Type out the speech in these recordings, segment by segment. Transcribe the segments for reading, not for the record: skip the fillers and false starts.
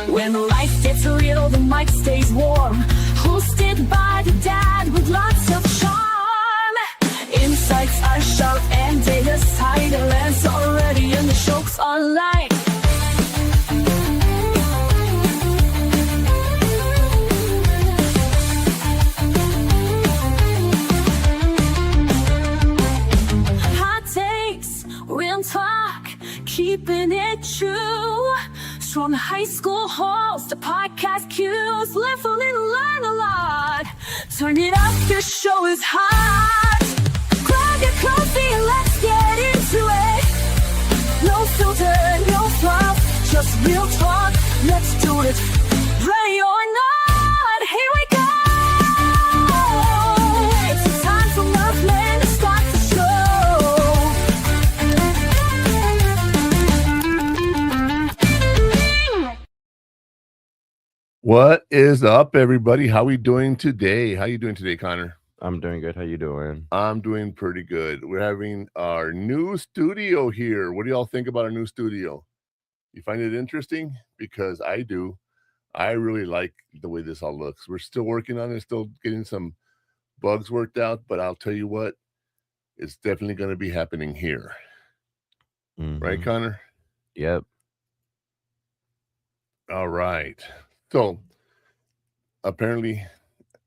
When life gets real, the mic stays warm. Hosted by the dad with lots of charm. Insights are sharp and data's tight. Lance already and the joke's online. Hot takes, real talk, keeping it true. From high school halls to podcast cues, live a little, learn a lot. Turn it up, this show is hot. Grab your coffee and let's get into it. No filter, no fluff, just real talk. Let's do it. Ready or not, here we go. It's time for Muffman to start the show. What is up, everybody? How we doing today? How you doing today, Connor? I'm doing good. How you doing? I'm doing pretty good. We're having our new studio here. What do y'all think about our new studio? You find it interesting? Because I do. I really like the way this all looks. We're still working on it, still getting some bugs worked out, but I'll tell you what, it's definitely going to be happening here. Right, Connor? Yep. All right. So apparently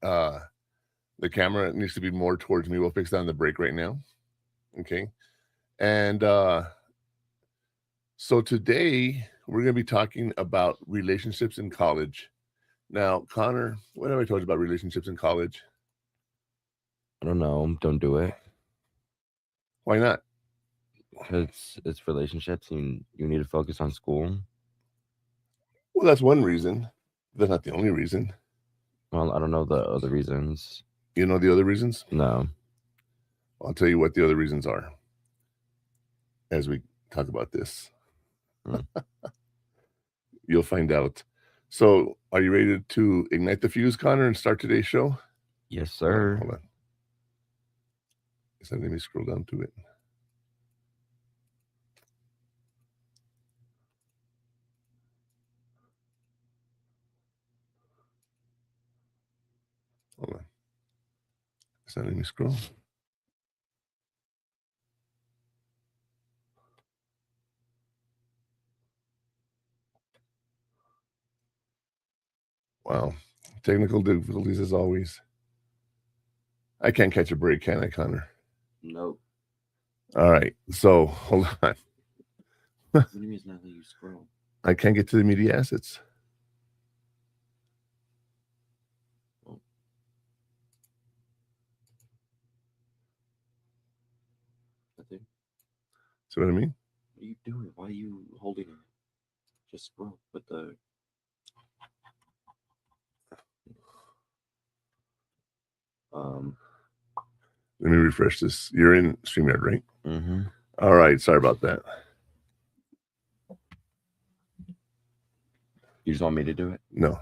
the camera needs to be more towards me. We'll fix that on the break right now. Okay. And so today we're going to be talking about relationships in college. Now, Connor, what have I told you about relationships in college? I don't know. Don't do it. Why not? Because it's relationships and you need to focus on school. Well, that's one reason. That's not the only reason. Well, I don't know the other reasons. You know the other reasons? No. I'll tell you what the other reasons are as we talk about this. You'll find out. So, are you ready to ignite the fuse, Connor, and start today's show? Yes, sir. Hold on. So let me scroll down to it. Hold on. So let me scroll. Wow. Technical difficulties as always. I can't catch a break, can I, Connor? Nope. All right. So hold on. What do you mean it's not letting you scroll? I can't get to the media assets. See what I mean? What are you doing? Why are you holding it? Just scroll with the... Let me refresh this. You're in StreamYard, right? Mm-hmm. All right. Sorry about that. You just want me to do it? No.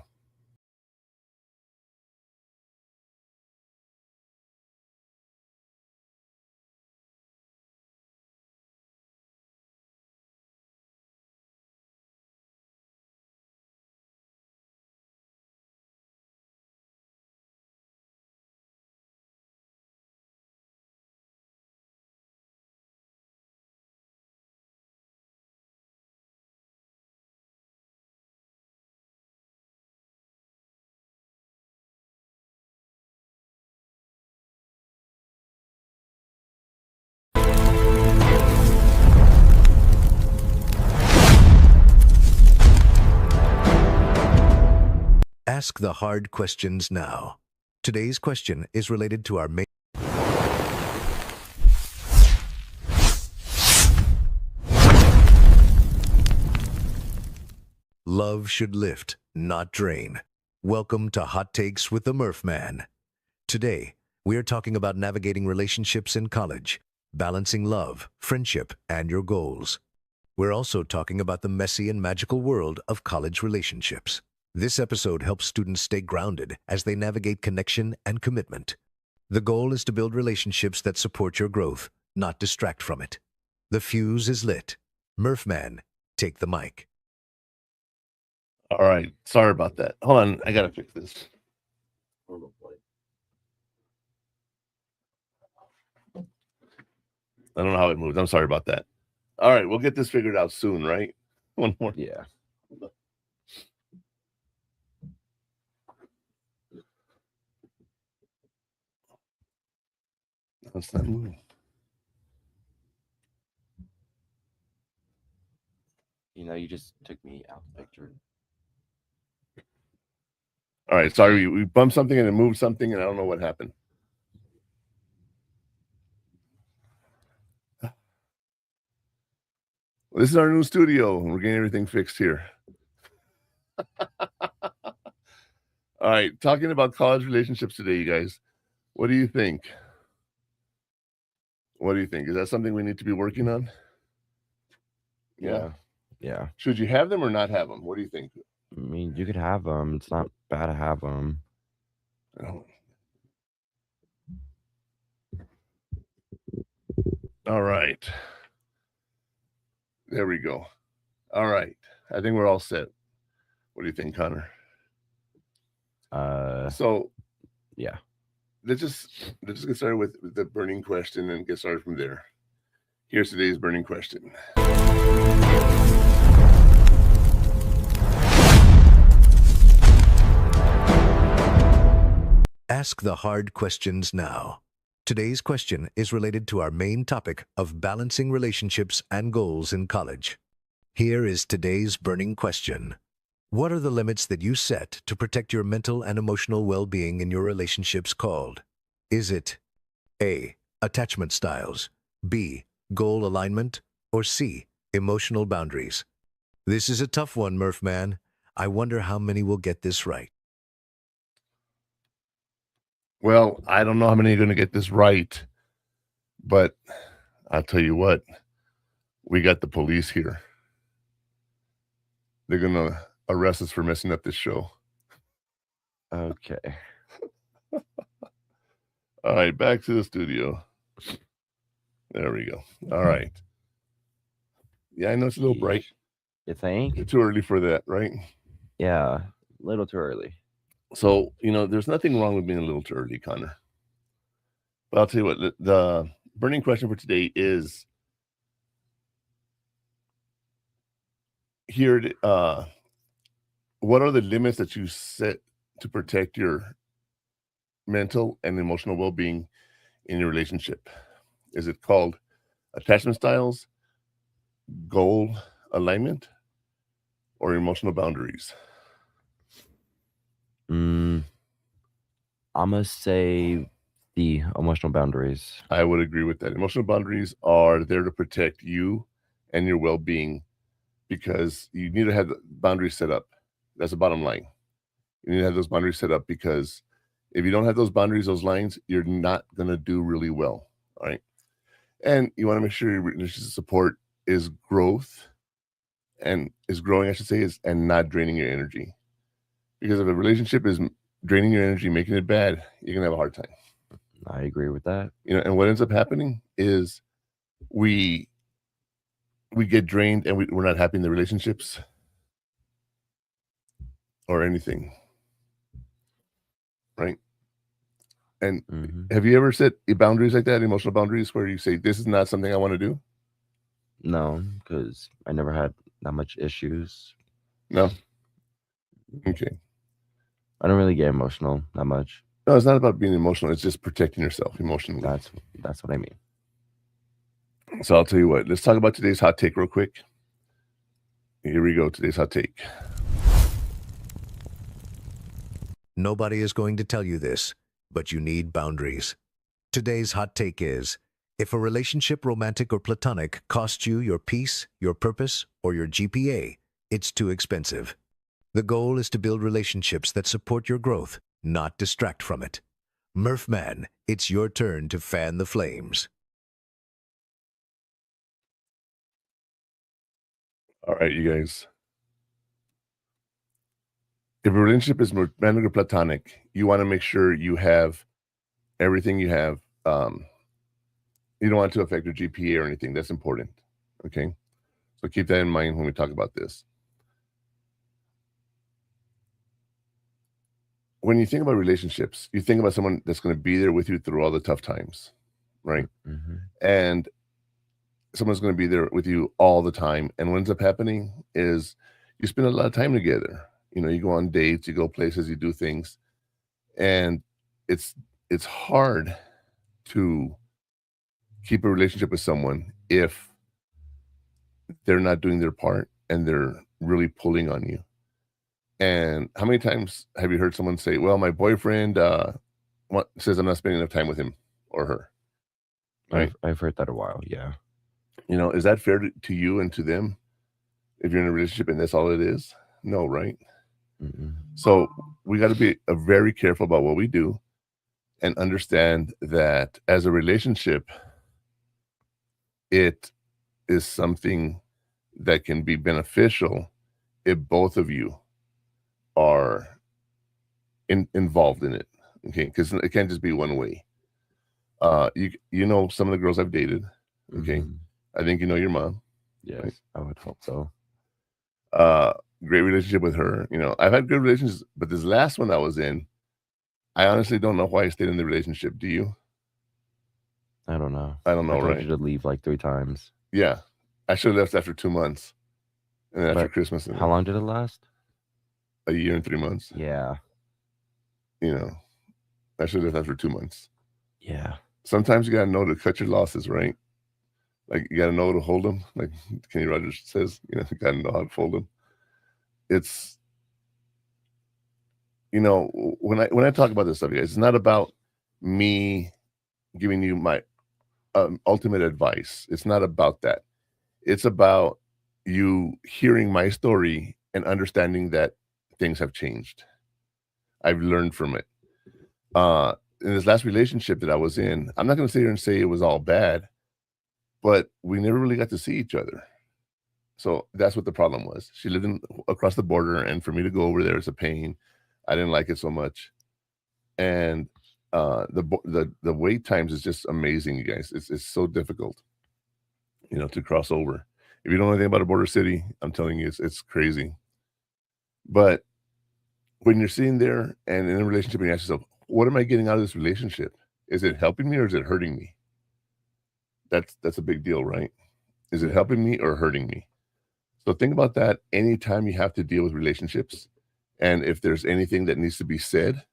Ask the hard questions now. Today's question is related to our main. Love should lift, not drain. Welcome to Hot Takes with the Murph Man. Today, we are talking about navigating relationships in college, balancing love, friendship, and your goals. We're also talking about the messy and magical world of college relationships. This episode helps students stay grounded as they navigate connection and commitment. The goal is to build relationships that support your growth, not distract from it. The fuse is lit. Murph Man, take the mic. All right. Sorry about that. Hold on. I got to fix this. I don't know how it moved. I'm sorry about that. All right. We'll get this figured out soon, right? One more. Yeah. That's not moving. You just took me out the picture. All right. Sorry. We bumped something and it moved something, and I don't know what happened. Well, this is our new studio. We're getting everything fixed here. All right. Talking about college relationships today, you guys. What do you think? What do you think? Is that something we need to be working on? Yeah. Yeah. Should you have them or not have them? What do you think? I mean, you could have them. It's not bad to have them. All right. There we go. All right. I think we're all set. What do you think, Connor? So yeah. Let's just get started with the burning question and get started from there. Here's today's burning question. Ask the hard questions now. Today's question is related to our main topic of balancing relationships and goals in college. Here is today's burning question. What are the limits that you set to protect your mental and emotional well-being in your relationships called? Is it A, attachment styles, B, goal alignment, or C, emotional boundaries? This is a tough one, Murph man. I wonder how many will get this right. Well, I don't know how many are going to get this right, but I'll tell you what, we got the police here. They're going to arrest us for messing up this show. Okay. All right, back to the studio. There we go. All right. Yeah, I know it's a little bright. You think? It's too early for that, right? Yeah, a little too early. So, there's nothing wrong with being a little too early, Connor. But I'll tell you what, the burning question for today is here, what are the limits that you set to protect your mental and emotional well-being in your relationship? Is it called attachment styles, goal alignment, or emotional boundaries? I'm gonna say the emotional boundaries. I would agree with that. Emotional boundaries are there to protect you and your well-being, because you need to have the boundaries set up. That's the bottom line. You need to have those boundaries set up, because if you don't have those boundaries, those lines, you're not going to do really well. All right. And you want to make sure your relationship support is growth and is growing, I should say, and not draining your energy. Because if a relationship is draining your energy, making it bad, you're going to have a hard time. I agree with that. And what ends up happening is we get drained and we're not happy in the relationships or anything. Right. And have you ever set boundaries like that, emotional boundaries, where you say, this is not something I want to do? No, because I never had that much issues. No. Okay. I don't really get emotional that much. No, it's not about being emotional. It's just protecting yourself emotionally. That's what I mean. So I'll tell you what, let's talk about today's hot take real quick. Here we go. Today's hot take. Nobody is going to tell you this, but you need boundaries. Today's hot take is, if a relationship, romantic or platonic, costs you your peace, your purpose, or your GPA, it's too expensive. The goal is to build relationships that support your growth, not distract from it. Murph man, it's your turn to fan the flames. All right, you guys. If a relationship is romantic or platonic, you want to make sure you have everything you have. You don't want it to affect your GPA or anything. That's important. Okay. So keep that in mind when we talk about this. when you think about relationships, you think about someone that's going to be there with you through all the tough times, right? Mm-hmm. And someone's going to be there with you all the time. And what ends up happening is you spend a lot of time together. You know, you go on dates, you go places, you do things, and it's hard to keep a relationship with someone if they're not doing their part and they're really pulling on you. And how many times have you heard someone say, well, my boyfriend says I'm not spending enough time with him or her, right? I've heard that a while. Yeah. You know, is that fair to you and to them if you're in a relationship and that's all it is? No, right? Mm-mm. So we got to be very careful about what we do and understand that as a relationship, it is something that can be beneficial if both of you are involved in it. Okay, because it can't just be one way. You know some of the girls I've dated. Okay, Mhm. I think you know your mom. Yes, Right. I would hope so. Great relationship with her. You know, I've had good relationships, but this last one I was in, I honestly don't know why I stayed in the relationship. Do you? I don't know. I don't know, I told right? you to leave like 3 times. Yeah, I should have left after 2 months, and then after But Christmas, How long did it last? a year and 3 months. Yeah. You know, I should have left after 2 months. Yeah. Sometimes you gotta know to cut your losses, right? Like you gotta know to hold them. Like Kenny Rogers says, you know, you gotta know how to fold them. It's, you know, when I talk about this stuff, guys, it's not about me giving you my ultimate advice. It's not about that. It's about you hearing my story and understanding that things have changed. I've learned from it. In this last relationship that I was in, I'm not going to sit here and say it was all bad, but we never really got to see each other. So that's what the problem was. She lived across the border, and for me to go over there is a pain. I didn't like it so much, and the wait times is just amazing, you guys. It's so difficult, you know, to cross over. If you don't know anything about a border city, I'm telling you, it's crazy. But when you're sitting there and in a relationship, and you ask yourself, what am I getting out of this relationship? Is it helping me or is it hurting me? That's a big deal, right? Is it helping me or hurting me? So think about that anytime you have to deal with relationships. And if there's anything that needs to be said,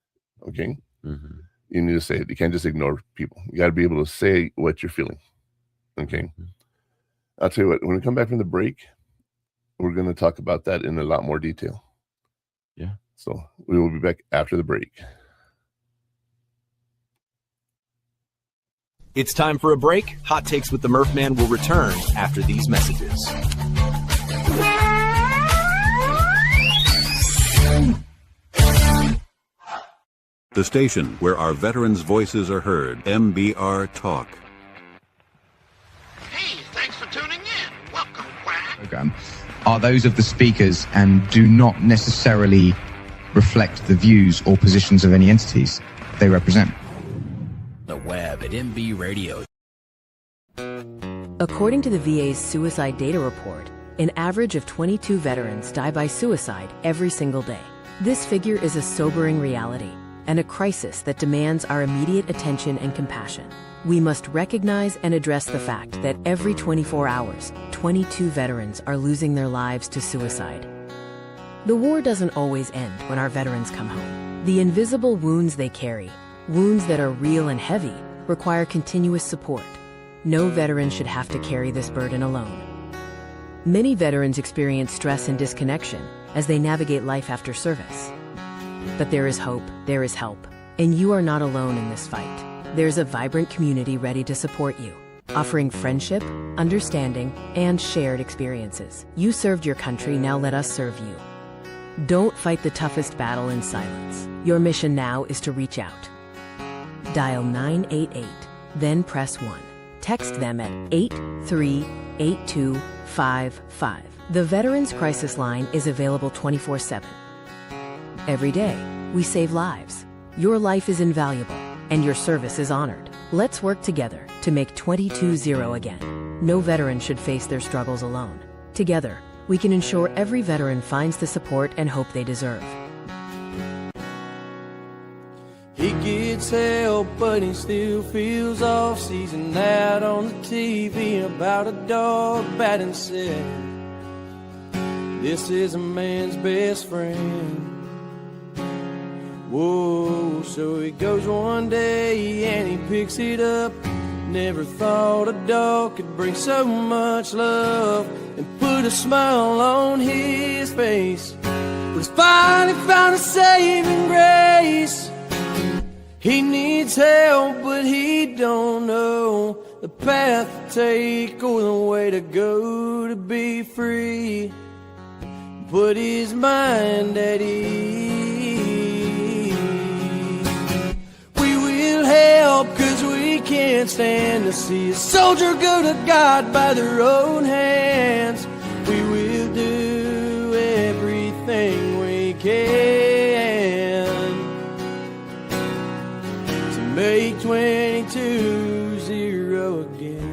okay, Mm-hmm. you need to say it. You can't just ignore people. You got to be able to say what you're feeling. Okay. Mm-hmm. I'll tell you what, when we come back from the break, we're going to talk about that in a lot more detail. Yeah. So we will be back after the break. It's time for a break. Hot Takes with the Murph Man will return after these messages. The station where our veterans' voices are heard. MBR Talk. Hey, thanks for tuning in. Welcome, Quack. Program are those of the speakers and do not necessarily reflect the views or positions of any entities they represent. The web at MB Radio. According to the VA's suicide data report, an average of 22 veterans die by suicide every single day. This figure is a sobering reality and a crisis that demands our immediate attention and compassion. We must recognize and address the fact that every 24 hours, 22 veterans are losing their lives to suicide. The war doesn't always end when our veterans come home. The invisible wounds they carry, wounds that are real and heavy, require continuous support. No veteran should have to carry this burden alone. Many veterans experience stress and disconnection as they navigate life after service. But there is hope, there is help, and you are not alone in this fight. There's a vibrant community ready to support you, offering friendship, understanding, and shared experiences. You served your country, now let us serve you. Don't fight the toughest battle in silence. Your mission now is to reach out. Dial 988, then press 1. Text them at 838255. The Veterans Crisis Line is available 24/7. Every day, we save lives. Your life is invaluable, and your service is honored. Let's work together to make 22-0 again. No veteran should face their struggles alone. Together, we can ensure every veteran finds the support and hope they deserve. He gets help, but he still feels off. Sees an ad on the TV about a dog batting said, "This is a man's best friend." Whoa, so he goes one day and he picks it up. Never thought a dog could bring so much love and put a smile on his face. But he's finally found a saving grace. He needs help, but he don't know the path to take or the way to go to be free. Put his mind at ease. We will help, 'cause we can't stand to see a soldier go to God by their own hands. We will do everything we can to make 22-0 again.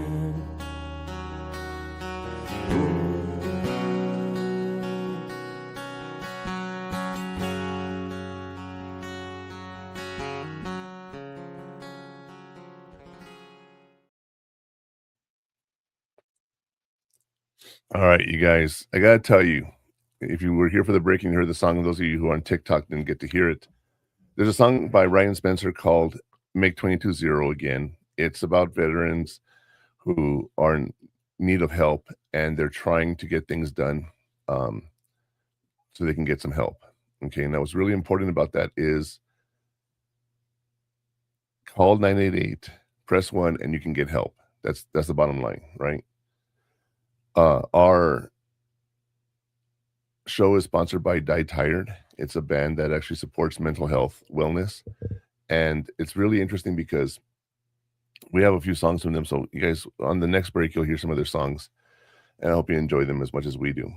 All right, you guys, I got to tell you, if you were here for the break and you heard the song, and those of you who are on TikTok didn't get to hear it, there's a song by Ryan Spencer called Make 22-0 Again. It's about veterans who are in need of help, and they're trying to get things done so they can get some help. Okay, and what's really important about that is call 988, press 1, and you can get help. That's the bottom line, right? Our show is sponsored by Die Tired. It's a band that actually supports mental health wellness, and it's really interesting because we have a few songs from them. So you guys, on the next break, you'll hear some of their songs, and I hope you enjoy them as much as we do.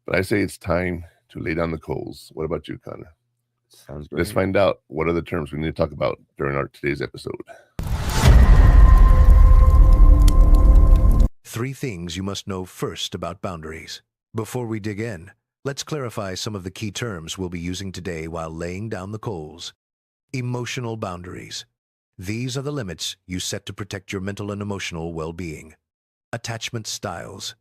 But I say it's time to lay down the coals. What about you, Connor? Sounds great. Let's find out what are the terms we need to talk about during our today's episode. 3 things you must know first about boundaries. Before we dig in, let's clarify some of the key terms we'll be using today while laying down the coals. Emotional boundaries. These are the limits you set to protect your mental and emotional well-being. Attachment styles.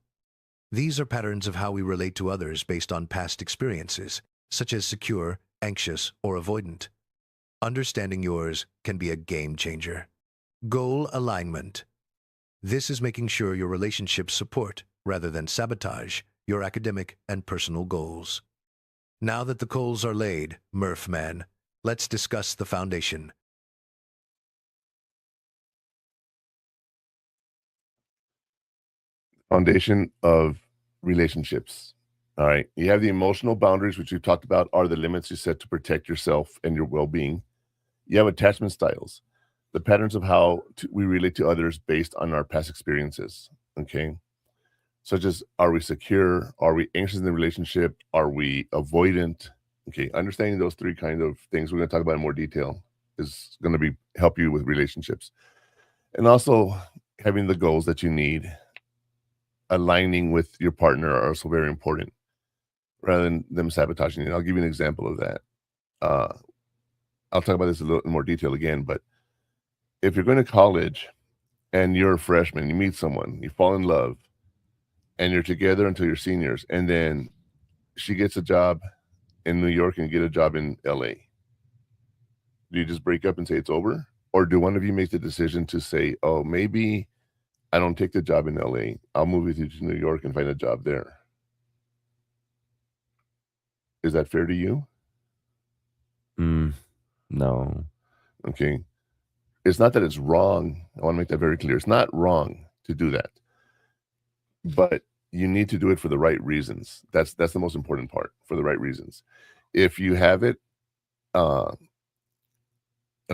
These are patterns of how we relate to others based on past experiences, such as secure, anxious, or avoidant. Understanding yours can be a game changer. Goal alignment. This is making sure your relationships support, rather than sabotage, your academic and personal goals. Now that the coals are laid, Murph Man, let's discuss the foundation. Foundation of relationships. All right. You have the emotional boundaries, which we've talked about, are the limits you set to protect yourself and your well-being. You have attachment styles, the patterns of how we relate to others based on our past experiences. Okay. Such as, are we secure? Are we anxious in the relationship? Are we avoidant? Okay. Understanding those 3 kind of things we're going to talk about in more detail is going to help you with relationships. And also having the goals that you need, aligning with your partner are also very important rather than them sabotaging you. I'll give you an example of that. I'll talk about this a little in more detail again, but if you're going to college and you're a freshman, you meet someone, you fall in love, and you're together until you're seniors, and then she gets a job in New York and you get a job in LA. Do you just break up and say it's over? Or do one of you make the decision to say, oh, maybe I don't take the job in LA. I'll move with you to New York and find a job there. Is that fair to you? No. Okay. It's not that it's wrong. I want to make that very clear. It's not wrong to do that. But you need to do it for the right reasons. That's the most important part, for the right reasons. If you have it, a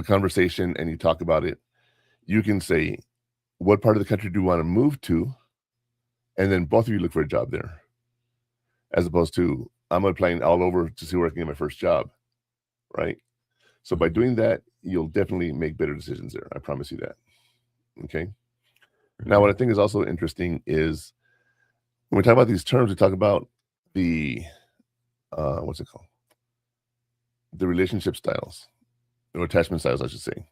conversation, and you talk about it, you can say, what part of the country do you want to move to? And then both of you look for a job there. As opposed to, I'm applying all over to see where I can get my first job. Right? So by doing that, you'll definitely make better decisions there. I promise you that. Okay? Now, what I think is also interesting is when we talk about these terms, we talk about the, what's it called? The relationship styles. or attachment styles, I should say.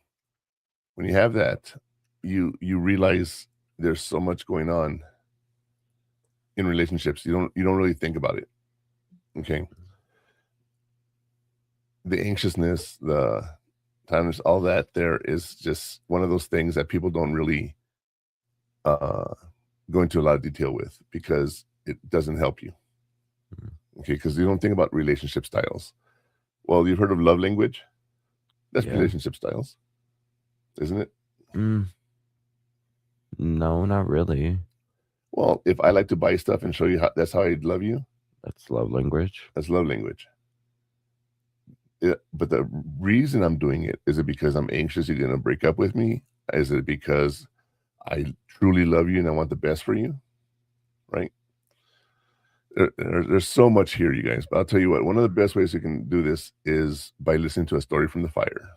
When you have that, you realize there's so much going on in relationships. You don't really think about it. Okay. The anxiousness, the tiredness, all that there is just one of those things that people don't really go into a lot of detail with because it doesn't help you. Okay, because you don't think about relationship styles. Well, you've heard of love language? That's relationship styles, isn't it? No, not really. Well, if I like to buy stuff and show you that's how I love you, that's love language. That's love language. But the reason I'm doing it, is it because I'm anxious you're going to break up with me? Is it because I truly love you and I want the best for you? Right? There's so much here, you guys. But I'll tell you what, one of the best ways you can do this is by listening to a story from the fire.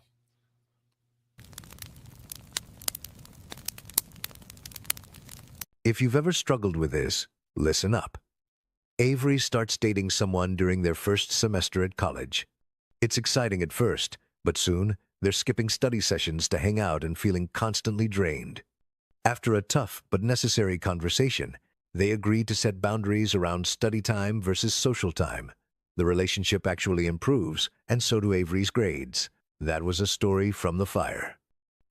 If you've ever struggled with this, listen up. Avery starts dating someone during their first semester at college. It's exciting at first, but soon they're skipping study sessions to hang out and feeling constantly drained. After a tough but necessary conversation, they agree to set boundaries around study time versus social time. The relationship actually improves, and so do Avery's grades. That was a story from the fire.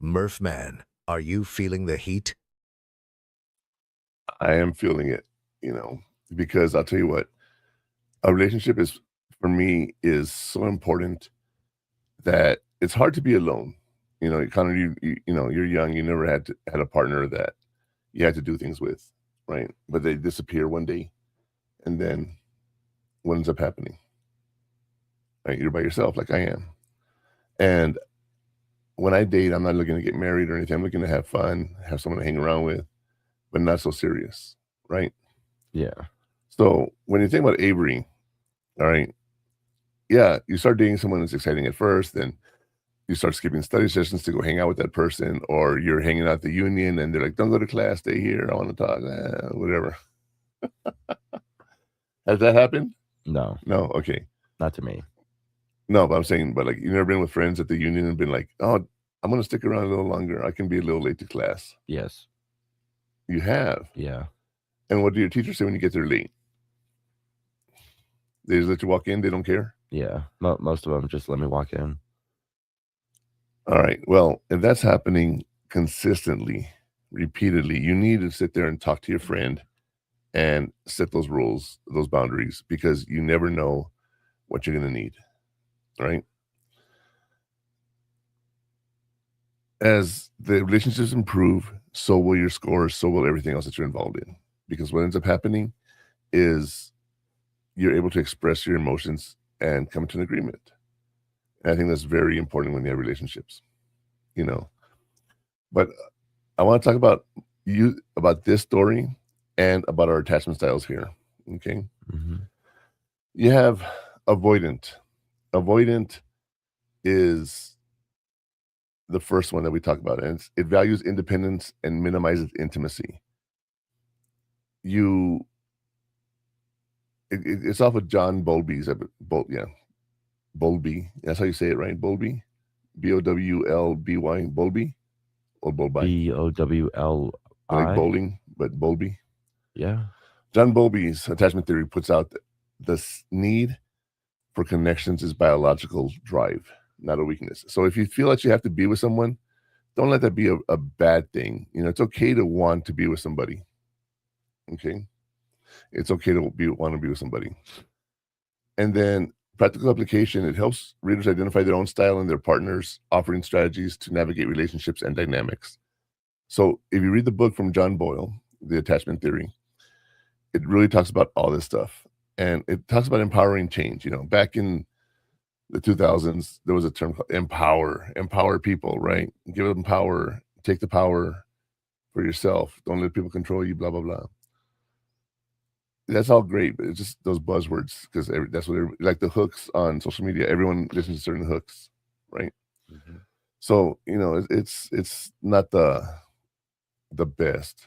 Murph Man, are you feeling the heat? I am feeling it, because I'll tell you what, a relationship for me is so important that it's hard to be alone. You're young, you never had a partner that you had to do things with, right? But they disappear one day, and then what ends up happening? Right? You're by yourself, like I am. And when I date, I'm not looking to get married or anything. I'm looking to have fun, have someone to hang around with, but not so serious, right? Yeah. So when you think about Avery, all right, yeah, you start dating someone that's exciting at first, then you start skipping study sessions to go hang out with that person, or you're hanging out at the union and they're like, don't go to class, stay here, I want to talk, whatever. Has that happened? No. No? Okay. Not to me. No, but I'm saying, like, you've never been with friends at the union and been like, oh, I'm going to stick around a little longer. I can be a little late to class. Yes. You have? Yeah. And what do your teachers say when you get there late? They just let you walk in? They don't care? Yeah. Most of them just let me walk in. All right. Well, if that's happening consistently, repeatedly, you need to sit there and talk to your friend and set those rules, those boundaries, because you never know what you're going to need. Right? As the relationships improve, so will your scores, so will everything else that you're involved in. Because what ends up happening is you're able to express your emotions and come to an agreement. And I think that's very important when you have relationships, But I want to talk about this story and about our attachment styles here. Okay. Mm-hmm. You have avoidant. Avoidant is the first one that we talk about, and it values independence and minimizes intimacy. It's off of John Bowlby's, Bowlby. That's how you say it, right? Bowlby, Bowlby, Bowlby, or Bowlby. Bowli. Like bowling, but Bowlby. Yeah. John Bowlby's attachment theory puts out this need for connections is biological drive, not a weakness. So if you feel that you have to be with someone, don't let that be a bad thing. It's okay to want to be with somebody. Okay. It's okay to want to be with somebody. And then practical application, it helps readers identify their own style and their partners, offering strategies to navigate relationships and dynamics. So if you read the book from John Boyle, The Attachment Theory, it really talks about all this stuff. And it talks about empowering change. Back in the 2000s, there was a term called empower people, right? Give them power, take the power for yourself. Don't let people control you, blah, blah, blah. That's all great, but it's just those buzzwords, because that's what like the hooks on social media. Everyone listens to certain hooks, right? Mm-hmm. So it's not the best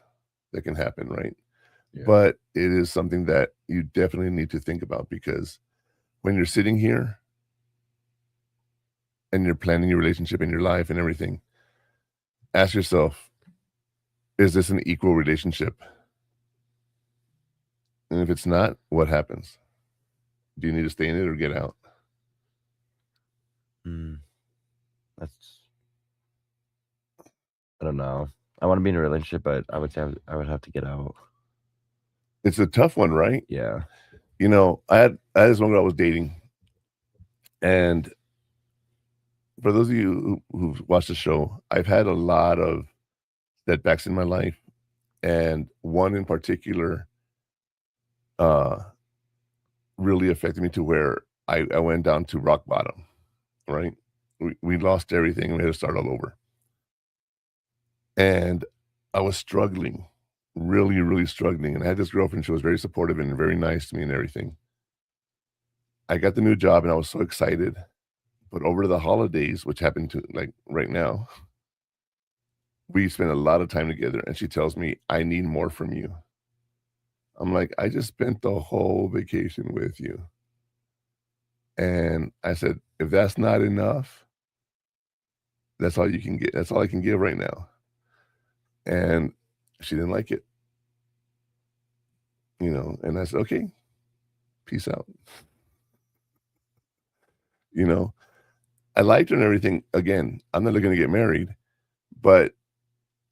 that can happen, right? Yeah. But it is something that you definitely need to think about, because when you're sitting here and you're planning your relationship and your life and everything, ask yourself, is this an equal relationship? And if it's not, what happens? Do you need to stay in it or get out? That's, I don't know. I want to be in a relationship, but I would say I would have to get out. It's a tough one, right? Yeah. You know, I had this one girl I was dating, and for those of you who've watched the show, I've had a lot of setbacks in my life, and one in particular really affected me to where I went down to rock bottom, right? We lost everything and we had to start all over. And I was struggling, really, really struggling. And I had this girlfriend, she was very supportive and very nice to me and everything. I got the new job and I was so excited. But over the holidays, which happened to like right now, we spent a lot of time together. And she tells me, I need more from you. I'm like, I just spent the whole vacation with you. And I said, if that's not enough, that's all you can get. That's all I can give right now. And she didn't like it. You know, and I said, okay, peace out. You know, I liked her and everything. Again, I'm not looking to get married, but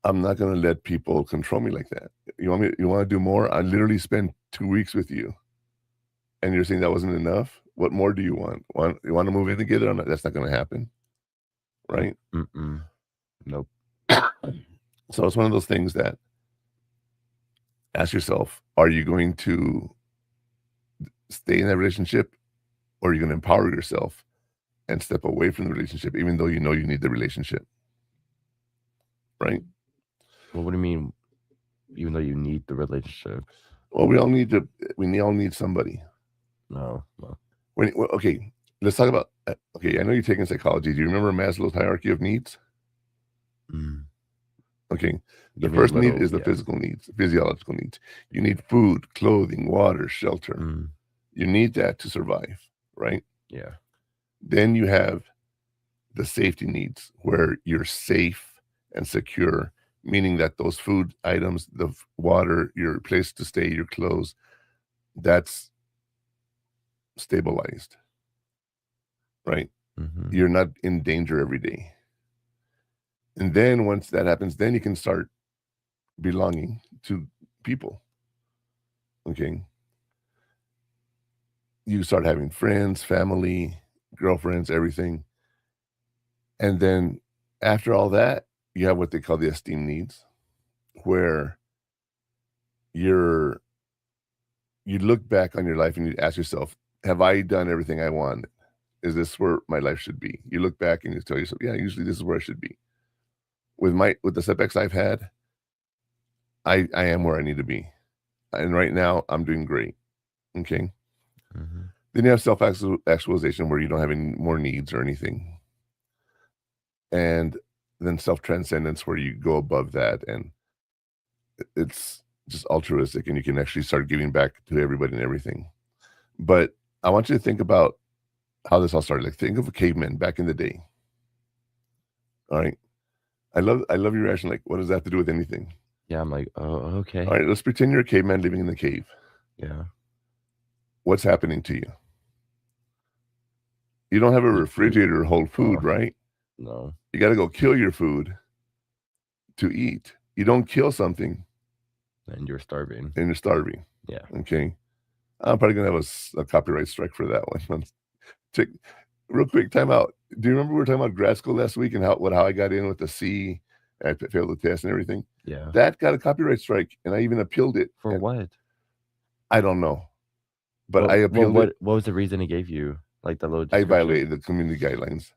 I'm not going to let people control me like that. You want to do more? I literally spent 2 weeks with you. And you're saying that wasn't enough? What more do you want? You want to move in together? That's not going to happen. Right? Nope. So it's one of those things that ask yourself, are you going to stay in that relationship, or are you going to empower yourself and step away from the relationship, even though you know you need the relationship? Right? Well, what do you mean, even though you need the relationship? Well, we all need somebody. No. Okay, let's talk about, okay, I know you're taking psychology. Do you remember Maslow's hierarchy of needs? Okay, the first need is the physical needs, physiological needs. You need food, clothing, water, shelter. You need that to survive, right? Yeah. Then you have the safety needs, where you're safe and secure, meaning that those food items, the water, your place to stay, your clothes, that's stabilized, right? You're not in danger every day. And then once that happens, then you can start belonging to people. Okay. You start having friends, family, girlfriends, everything. And then after all that, you have what they call the esteem needs, where you look back on your life and you ask yourself, have I done everything I want? Is this where my life should be? You look back and you tell yourself, yeah, usually this is where I should be. With the setbacks I've had, I am where I need to be. And right now I'm doing great. Okay. Then you have self-actualization, where you don't have any more needs or anything. And then self-transcendence, where you go above that and it's just altruistic and you can actually start giving back to everybody and everything. But I want you to think about how this all started. Like, think of a caveman back in the day. All right. I love your reaction. Like, what does that have to do with anything? Yeah, I'm like, oh, okay. All right, let's pretend you're a caveman living in the cave. Yeah. What's happening to you? You don't have a refrigerator to hold food, right? No. You got to go kill your food to eat. You don't kill something. And you're starving. Yeah. Okay. I'm probably going to have a copyright strike for that one. Real quick, time out. Do you remember we were talking about grad school last week and how I got in with the C and I failed the test and everything? Yeah. That got a copyright strike and I even appealed it. For what? I don't know. But I appealed it. What was the reason he gave you? Like the low I violated the community guidelines.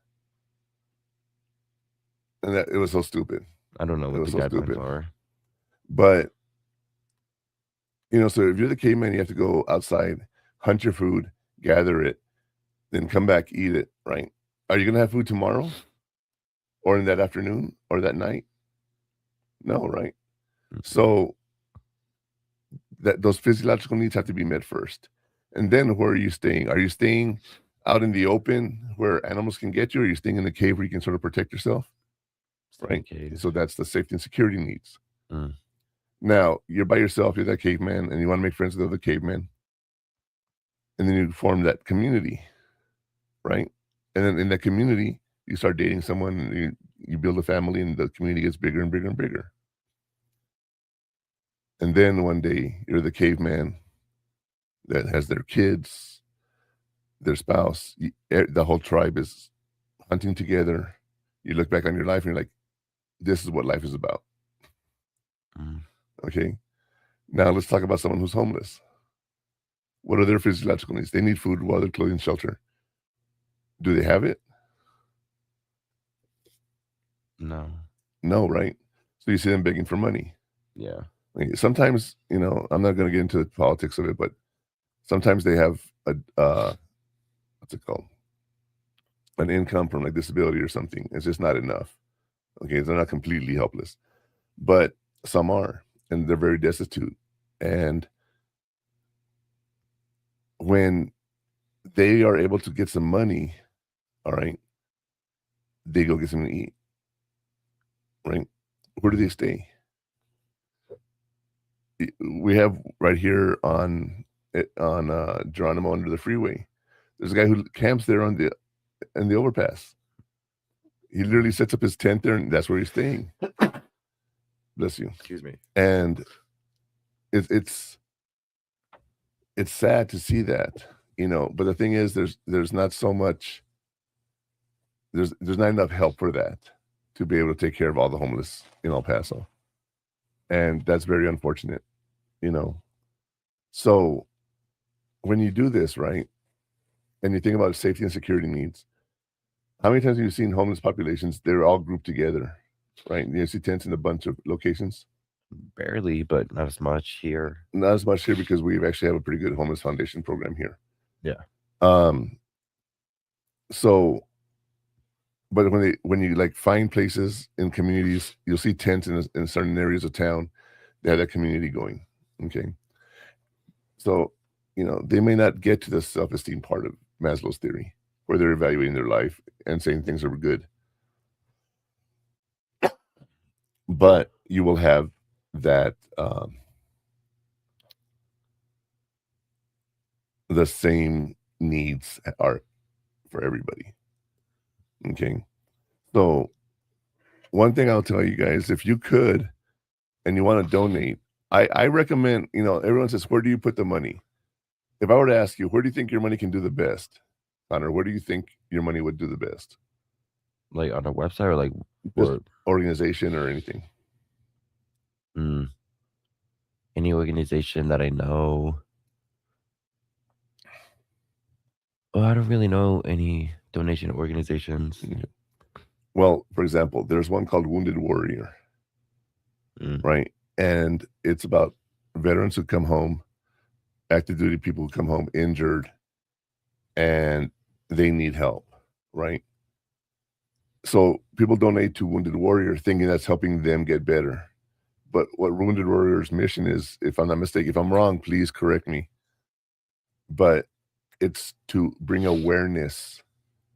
And it was so stupid. I don't know what the guidelines are. But, so if you're the caveman, you have to go outside, hunt your food, gather it, then come back, eat it, right? Are you going to have food tomorrow? Or in that afternoon? Or that night? No, right? So those physiological needs have to be met first. And then where are you staying? Are you staying out in the open where animals can get you, or are you staying in a cave where you can sort of protect yourself? Right. So that's the safety and security needs. Now you're by yourself, you're that caveman, and you want to make friends with other cavemen. And then you form that community, right? And then in that community, you start dating someone, and you build a family, and the community gets bigger and bigger and bigger. And then one day you're the caveman that has their kids, their spouse, the whole tribe is hunting together. You look back on your life and you're like, this is what life is about. Okay. Now let's talk about someone who's homeless. What are their physiological needs? They need food, water, clothing, shelter. Do they have it? No. No, right? So you see them begging for money. Yeah. Sometimes, I'm not going to get into the politics of it, but sometimes they have what's it called? An income from like disability or something. It's just not enough. Okay, they're not completely helpless, but some are, and they're very destitute. And when they are able to get some money, all right, they go get something to eat. Right? Where do they stay? We have right here on Geronimo under the freeway. There's a guy who camps there in the overpass. He literally sets up his tent there, and that's where he's staying. Bless you. Excuse me. And it's sad to see that, But the thing is, there's not so much. There's not enough help for that to be able to take care of all the homeless in El Paso, and that's very unfortunate, So when you do this, right, and you think about safety and security needs, how many times have you seen homeless populations? They're all grouped together, right? You see tents in a bunch of locations. Barely, but not as much here. Not as much here because we actually have a pretty good homeless foundation program here. Yeah. So, but when you like find places in communities, you'll see tents in certain areas of town. They have that community going. Okay. So, they may not get to the self-esteem part of Maslow's theory, where they're evaluating their life and saying things are good. But you will have that the same needs are for everybody. Okay. So one thing I'll tell you guys, if you could and you want to donate, I recommend, everyone says, where do you put the money? If I were to ask you, where do you think your money can do the best? Connor, where do you think your money would do the best? Like on a website or like just organization or anything? Any organization that I know. Oh, I don't really know any donation organizations. Well, for example, there's one called Wounded Warrior, right? And it's about veterans who come home, active duty people who come home injured, and they need help, right? So people donate to Wounded Warrior thinking that's helping them get better. But what Wounded Warrior's mission is, if I'm not mistaken, if I'm wrong, please correct me. But it's to bring awareness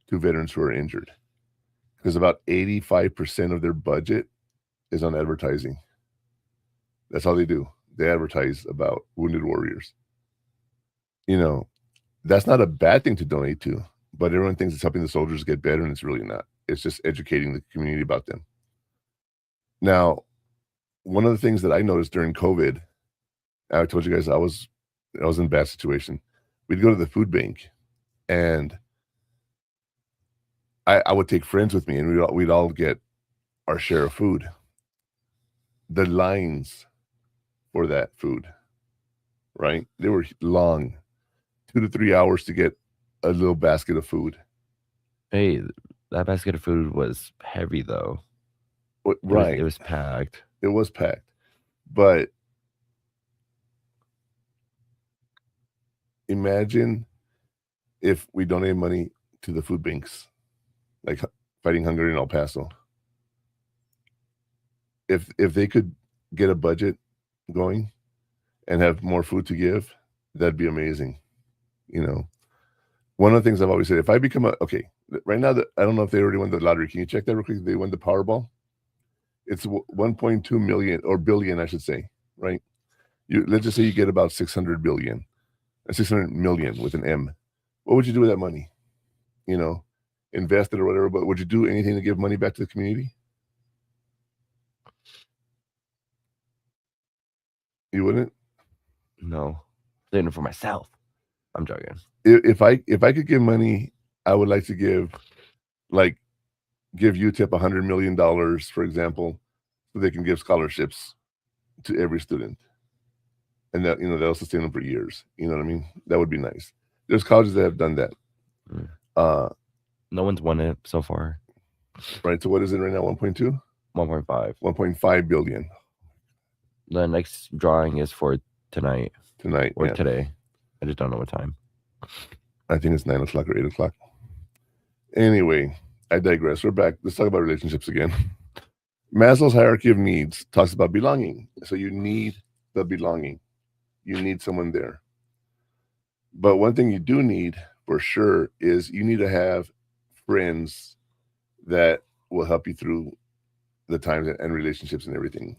to veterans who are injured. Because about 85% of their budget is on advertising. That's all they do. They advertise about Wounded Warriors. That's not a bad thing to donate to, but everyone thinks it's helping the soldiers get better, and it's really not. It's just educating the community about them. Now, one of the things that I noticed during COVID, I told you guys I was in a bad situation. We'd go to the food bank, and I would take friends with me, and we'd all get our share of food. The lines for that food, right? They were long, 2 to 3 hours to get a little basket of food. Hey, that basket of food was heavy though. Right. It was packed. It was packed. But imagine if we donate money to the food banks, like Fighting Hunger in El Paso. If they could get a budget going and have more food to give, that'd be amazing. one of the things I've always said, if I become right now, I don't know if they already won the lottery. Can you check that real quick? They won the Powerball. It's 1.2 million or billion, I should say, right? Let's just say you get about 600 billion, 600 million with an M. What would you do with that money? You know, invest it or whatever, but would you do anything to give money back to the community? You wouldn't? No. Saving it for myself. I'm joking. If I could give money, I would like to give UTEP $100 million, for example, so they can give scholarships to every student. And that, that'll sustain them for years. You know what I mean? That would be nice. There's colleges that have done that. No one's won it so far. Right. So what is it right now? 1.2? 1.5. 1.5 billion. The next drawing is for tonight. Or yeah. today. I just don't know what time. I think it's 9 o'clock or 8 o'clock. Anyway, I digress. We're back. Let's talk about relationships again. Maslow's hierarchy of needs talks about belonging. So you need the belonging. You need someone there. But one thing you do need for sure is you need to have friends that will help you through the times and relationships and everything.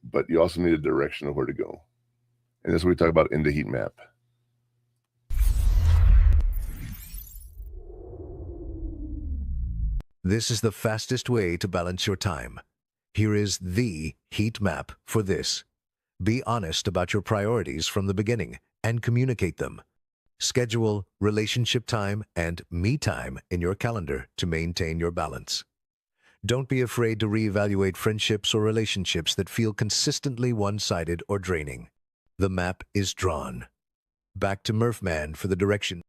But you also need a direction of where to go. And that's what we talk about in the heat map. This is the fastest way to balance your time. Here is the heat map for this. Be honest about your priorities from the beginning and communicate them. Schedule relationship time and me time in your calendar to maintain your balance. Don't be afraid to reevaluate friendships or relationships that feel consistently one-sided or draining. The map is drawn. Back to Murphman for the direction.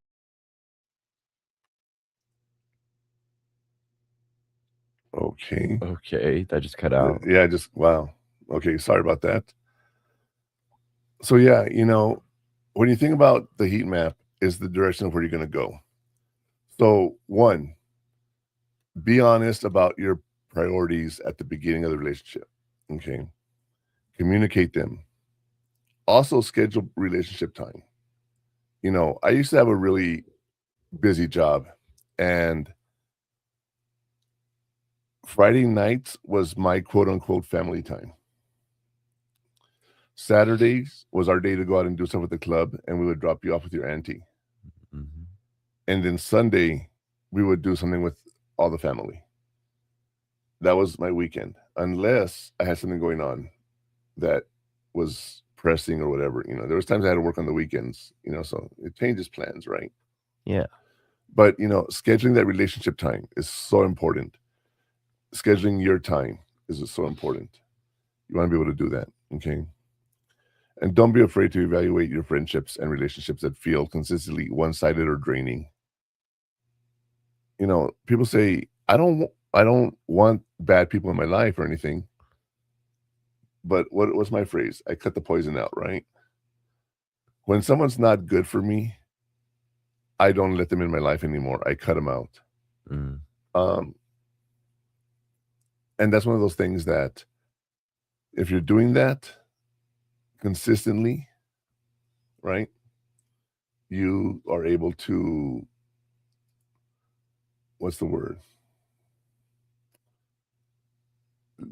Okay, that just cut out. Yeah, wow. Okay, sorry about that. So yeah, when you think about the heat map, is the direction of where you're going to go. So 1, be honest about your priorities at the beginning of the relationship. Okay, communicate them. Also schedule relationship time. I used to have a really busy job, and Friday nights was my quote unquote family time. Saturdays was our day to go out and do stuff with the club, and we would drop you off with your auntie. Mm-hmm. And then Sunday, we would do something with all the family. That was my weekend, unless I had something going on that was pressing or whatever. There was times I had to work on the weekends, so it changes plans, right? Yeah. But, scheduling that relationship time is so important. Scheduling your time is so important. You want to be able to do that, okay? And don't be afraid to evaluate your friendships and relationships that feel consistently one-sided or draining. People say, I don't want bad people in my life or anything. But what's my phrase? I cut the poison out, right? When someone's not good for me, I don't let them in my life anymore. I cut them out. And that's one of those things that if you're doing that consistently, right, you are able to, what's the word?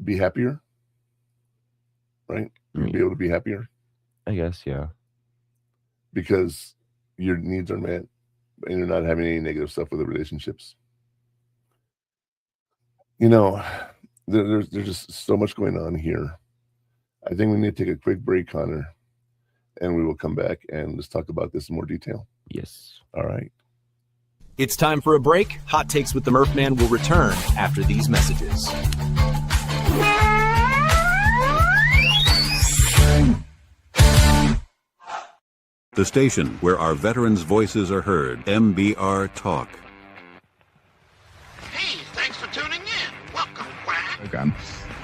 Be happier, right? You'll be able to be happier. I guess, yeah. Because your needs are met and you're not having any negative stuff with the relationships. There's just so much going on here. I think we need to take a quick break, Connor, and we will come back and let's talk about this in more detail. Yes. All right. It's time for a break. Hot Takes with the Murphman will return after these messages. The station where our veterans' voices are heard. MBR Talk. Hey, thanks for tuning in. Welcome, Quack. Program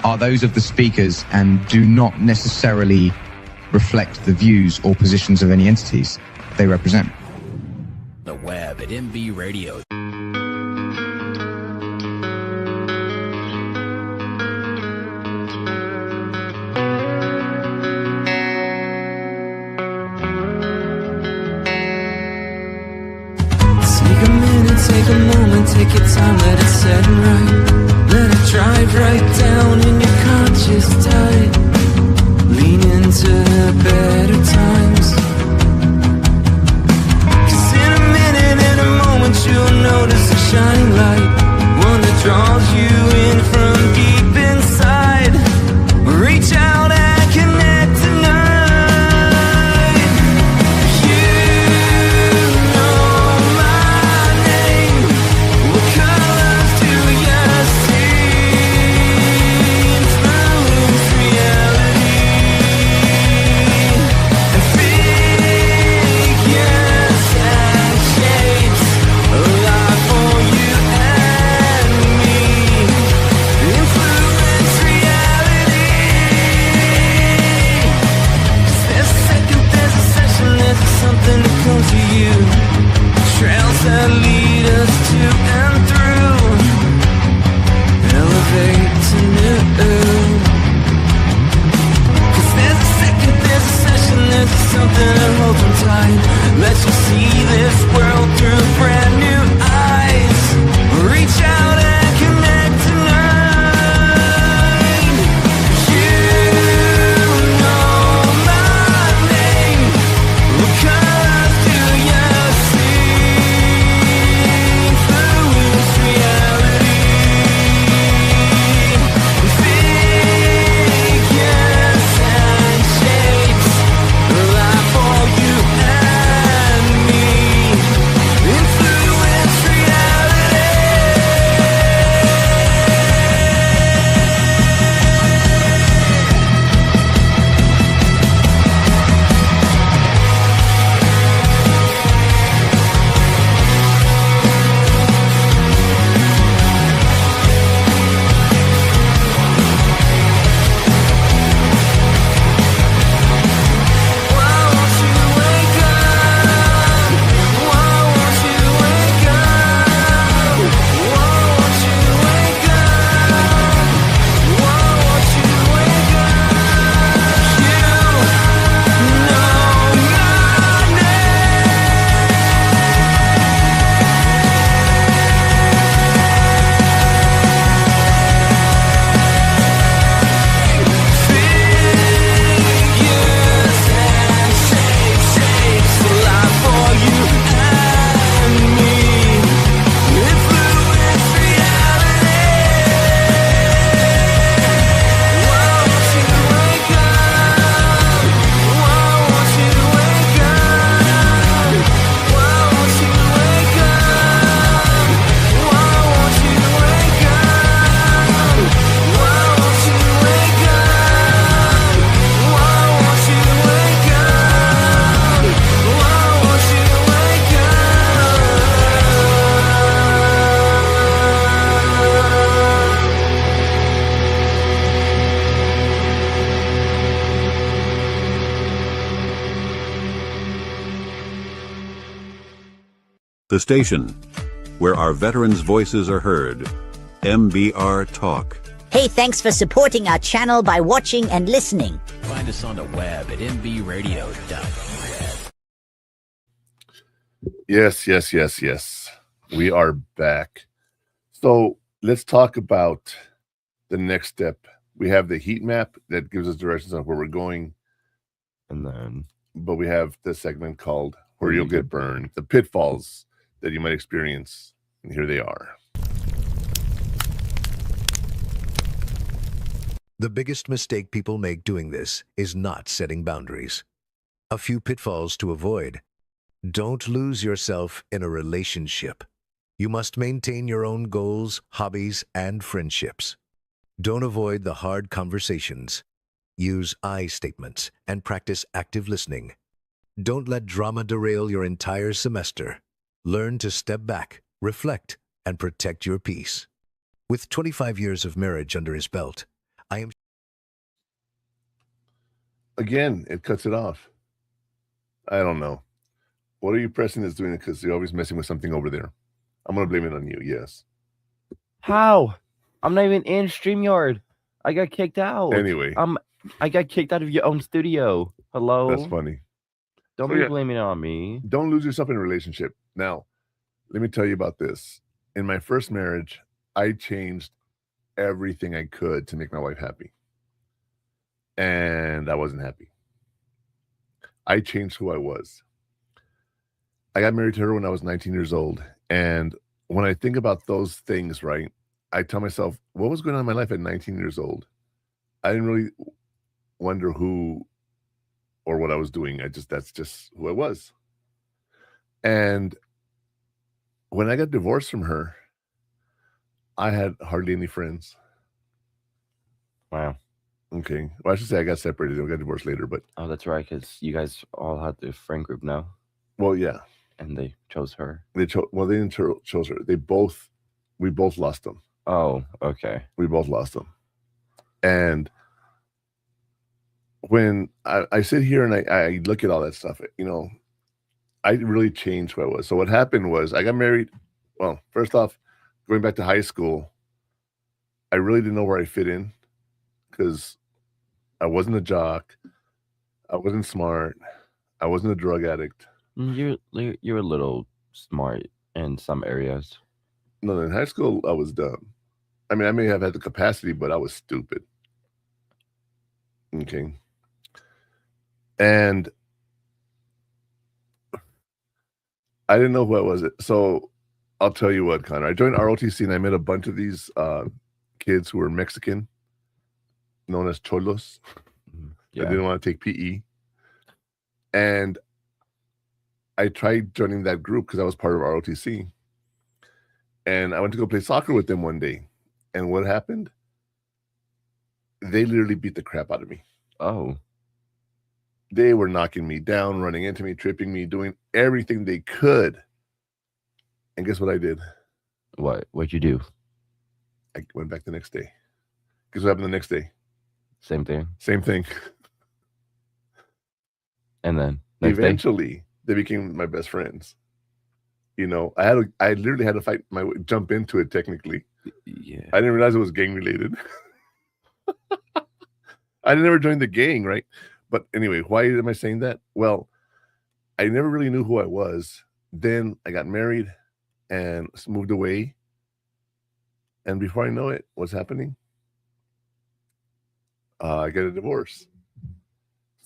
are those of the speakers and do not necessarily reflect the views or positions of any entities they represent. The web at MB Radio. Sneak take a moment, take your time, let it set right. Let it drive right down in your conscious tide. Lean into the better times. 'Cause in a minute, in a moment, you'll notice a shining light, one that draws you in from deep inside. Reach out and connect tonight. You know my name. What colors do you see? Influence reality. And figures and shapes, alive for you and me. Influence reality. 'Cause there's a second, there's a session, there's something that comes to you. Trails that lead us to and through. Elevate to new. 'Cause there's a second, there's a session, there's something that holds them tight. Let you see this world through brand new eyes. Reach out and connect tonight. You know my name. What colors do you see? Influence reality. Figures and shapes, alive for you and me. Influence reality. Why won't you wake up? Why won't you wake up? Why won't you wake up? Why won't you wake up? You know my name. Figures and shapes, alive for you and me. Influence reality. Why won't you wake up? Why won't you wake up? Why won't you wake up? Why won't you wake up? Why won't you wake up? Why won't you wake up? Why won't you wake The station where our veterans' voices are heard. MBR Talk. Hey, thanks for supporting our channel by watching and listening. Find us on the web at mbradio.net. Yes. We are back. So let's talk about the next step. We have the heat map that gives us directions on where we're going. But we have this segment called Where You'll Get Burned, the pitfalls that you might experience. And here they are. The biggest mistake people make doing this is not setting boundaries. A few pitfalls to avoid. Don't lose yourself in a relationship. You must maintain your own goals, hobbies, and friendships. Don't avoid the hard conversations. Use I statements and practice active listening. Don't let drama derail your entire semester. Learn to step back, reflect, and protect your peace. With 25 years of marriage under his belt, I am... Again, it cuts it off. I don't know. What are you pressing that's doing it? Because you're always messing with something over there. I'm going to blame it on you, yes. How? I'm not even in StreamYard. I got kicked out. Anyway. I got kicked out of your own studio. Hello? That's funny. Don't be blaming it on me. Don't lose yourself in a relationship. Now, Let me tell you about this. In my first marriage, I changed everything I could to make my wife happy. And I wasn't happy. I changed who I was. I got married to her when I was 19 years old. And when I think about those things, right, I tell myself, what was going on in my life at 19 years old? I didn't really wonder who or what I was doing. That's just who I was. And when I got divorced from her, I had hardly any friends. Wow. Okay. Well, I should say I got separated. I got divorced later, but Oh, that's right, because you guys all had the friend group now. Well, yeah. And they chose her. They didn't chose her. We both lost them. Oh, okay. We both lost them. And when I sit here and I look at all that stuff, I really changed who I was. So what happened was I got married. Well, first off, going back to high school, I really didn't know where I fit in because I wasn't a jock. I wasn't smart. I wasn't a drug addict. You're a little smart in some areas. No, in high school, I was dumb. I mean, I may have had the capacity, but I was stupid. Okay. And I didn't know who I was. So I'll tell you what, Connor. I joined ROTC and I met a bunch of these kids who were Mexican, known as cholos. Yeah. That didn't want to take PE. And I tried joining that group because I was part of ROTC. And I went to go play soccer with them one day. And what happened? They literally beat the crap out of me. Oh. They were knocking me down, running into me, tripping me, doing everything they could. And guess what I did? What'd you do? I went back the next day. Guess what happened the next day? Same thing. Same thing. And then eventually they became my best friends. I literally had to fight jump into it technically. Yeah. I didn't realize it was gang related. I never joined the gang, right? But anyway, why am I saying that? Well, I never really knew who I was. Then I got married and moved away. And before I know it, what's happening? I get a divorce.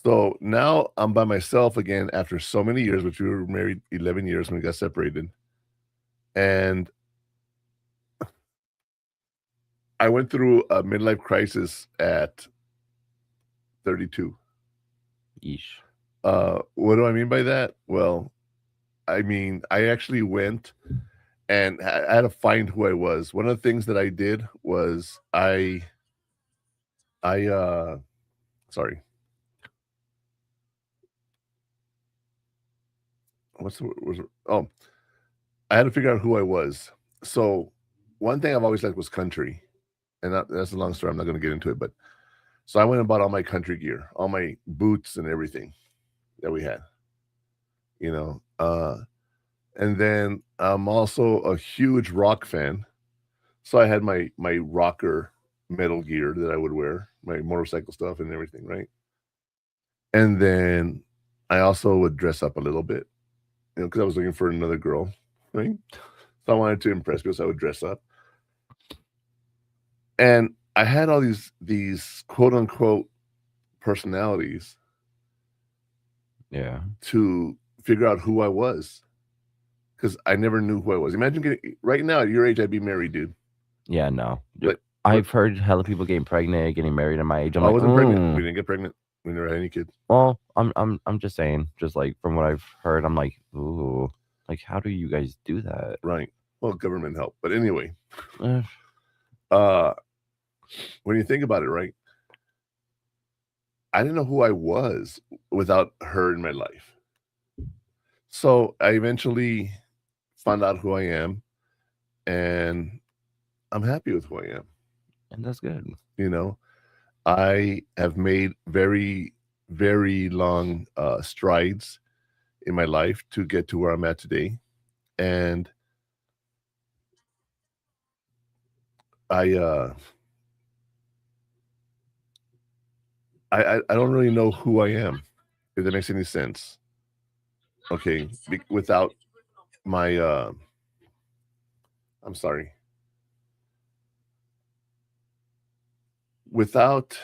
So now I'm by myself again after so many years, which we were married 11 years when we got separated. And I went through a midlife crisis at 32. Yeesh. What do I mean by that? Well, I mean, I actually went and I had to find who I was. One of the things that I did was sorry. I had to figure out who I was. So one thing I've always liked was country. And that's a long story. I'm not going to get into it, but so I went and bought all my country gear, all my boots and everything that we had, and then I'm also a huge rock fan. So I had my rocker metal gear that I would wear, my motorcycle stuff and everything, right? And then I also would dress up a little bit, because I was looking for another girl, right? So I wanted to impress people, so I would dress up. And I had all these quote unquote personalities. Yeah. To figure out who I was. Because I never knew who I was. Imagine right now at your age, I'd be married, dude. Yeah, no. I've heard hella people getting pregnant, getting married at my age. I wasn't pregnant. We didn't get pregnant. We never had any kids. Well, I'm just saying, just like from what I've heard, I'm like, ooh, like how do you guys do that? Right. Well, government help. But anyway. When you think about it, right? I didn't know who I was without her in my life. So I eventually found out who I am, and I'm happy with who I am. And that's good. I have made very, very long strides in my life to get to where I'm at today. And I don't really know who I am, if that makes any sense. Okay, without my I'm sorry. Without,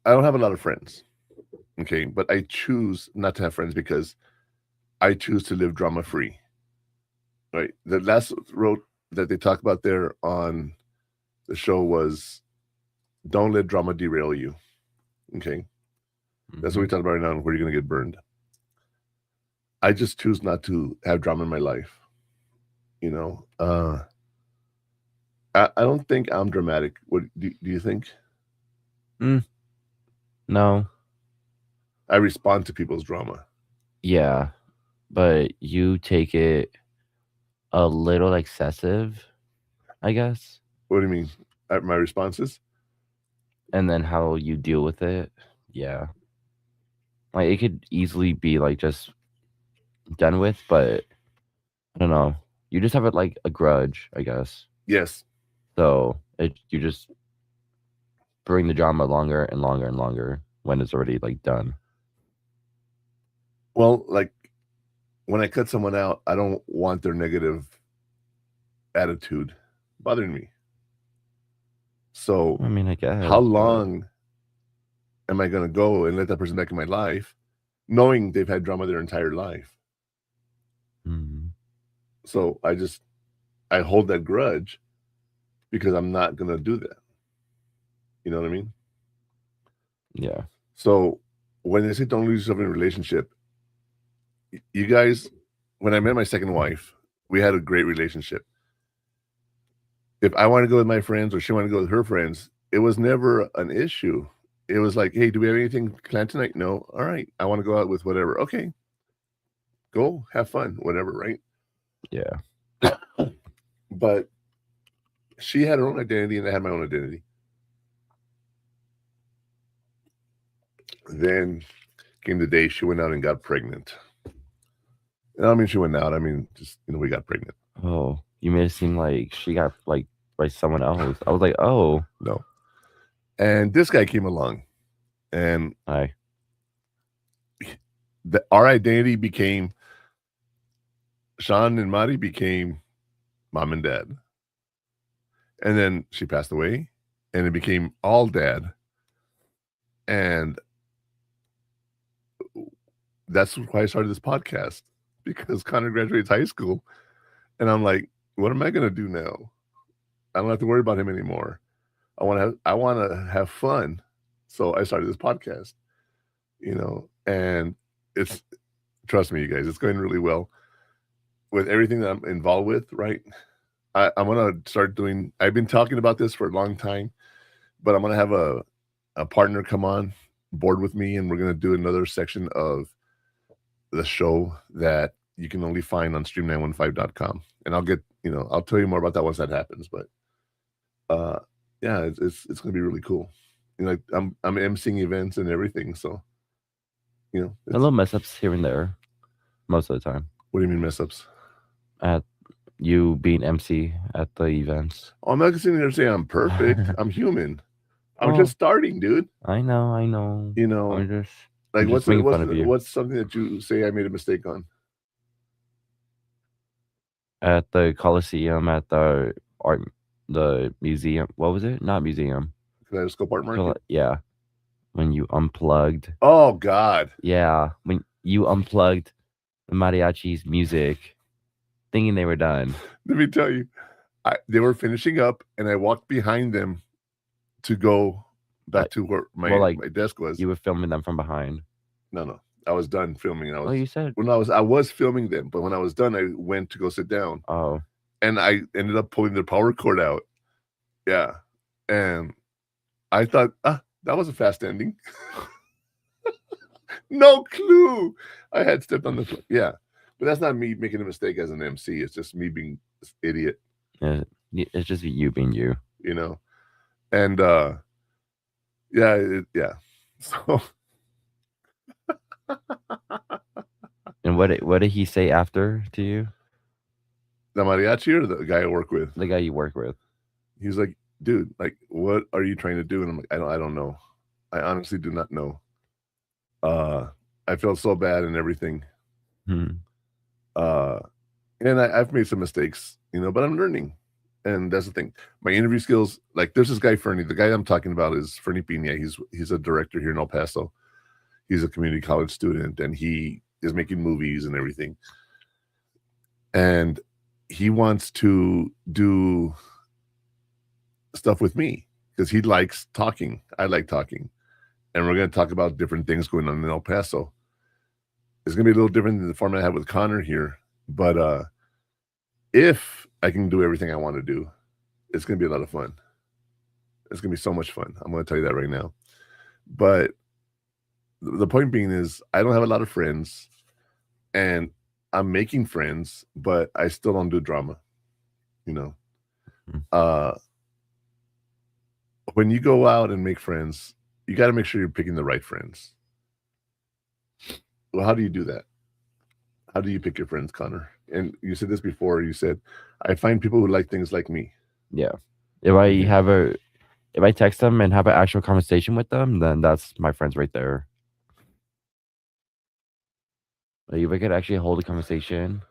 I don't have a lot of friends. Okay, but I choose not to have friends because I choose to live drama free. Right. The last road that they talk about there on the show was don't let drama derail you. Okay. That's what we talked about right now, where you're going to get burned. I just choose not to have drama in my life. You know, I don't think I'm dramatic. What do you think? No. I respond to people's drama. Yeah, but you take it a little excessive, I guess. What do you mean? My responses? And then how you deal with it. Yeah. Like it could easily be like just done with, but I don't know. You just have it like a grudge, I guess. Yes. So you just bring the drama longer and longer and longer when it's already like done. Well, like when I cut someone out, I don't want their negative attitude bothering me. So I mean, I guess. How long am I going to go and let that person back in my life, knowing they've had drama their entire life? So I hold that grudge because I'm not going to do that. You know what I mean? Yeah. So when they say don't lose yourself in a relationship, you guys, when I met my second wife, we had a great relationship. If I want to go with my friends or she wanted to go with her friends, it was never an issue. It was like, hey, do we have anything planned tonight? No. All right. I want to go out with whatever. Okay. Go have fun, whatever, right? Yeah. But she had her own identity and I had my own identity. Then came the day she went out and got pregnant. And I don't mean she went out. I mean, just, we got pregnant. Oh, you made it seem like she got like by someone else. I was like, oh. No. And this guy came along and our identity became, Sean and Mari became mom and dad. And then she passed away and it became all dad. And that's why I started this podcast, because Connor graduates high school and I'm like, what am I going to do now? I don't have to worry about him anymore. I want to have fun. So I started this podcast, and trust me, you guys, it's going really well with everything that I'm involved with, right? I'm going to start doing, I've been talking about this for a long time, but I'm going to have a partner come on board with me, and we're going to do another section of the show that you can only find on stream915.com. And I'll tell you more about that once that happens, but yeah, it's going to be really cool. I'm emceeing events and everything, so a little mess ups here and there most of the time. What do you mean mess ups? At you being MC at the events. Oh, I'm not sitting there saying I'm perfect. I'm human. I'm just starting, dude. I know. I'm just like, I'm just what's something that you say I made a mistake on? At the Coliseum, at the museum. What was it? Not museum. Kaleidoscope Art Market? Yeah. When you unplugged. Oh, God. Yeah. When you unplugged the mariachi's music, thinking they were done. Let me tell you, they were finishing up, and I walked behind them to go back to where my desk was. You were filming them from behind. No. I was done filming. You said. When I was filming them, but when I was done, I went to go sit down. Oh. And I ended up pulling the power cord out. Yeah. And I thought, that was a fast ending. No clue. I had stepped on the yeah. But that's not me making a mistake as an MC. It's just me being this idiot. Yeah, it's just you being you. And yeah. So and what did he say after to you? The mariachi or the guy I work with? The guy you work with. He was like, dude, like, what are you trying to do? And I'm like, I don't know. I honestly do not know. I felt so bad and everything. And I've made some mistakes, but I'm learning. And that's the thing. My interview skills, like there's this guy Fernie. The guy I'm talking about is Fernie Pina. He's a director here in El Paso. He's a community college student, and he is making movies and everything. And he wants to do stuff with me because he likes talking. I like talking. And we're going to talk about different things going on in El Paso. It's going to be a little different than the format I have with Connor here. But if I can do everything I want to do, it's going to be a lot of fun. It's going to be so much fun. I'm going to tell you that right now. But the point being is I don't have a lot of friends, and I'm making friends, but I still don't do drama. When you go out and make friends, you got to make sure you're picking the right friends. Well, how do you do that? How do you pick your friends, Connor? And you said this before. You said, I find people who like things like me. Yeah. If I text them and have an actual conversation with them, then that's my friends right there. Like if I could actually hold a conversation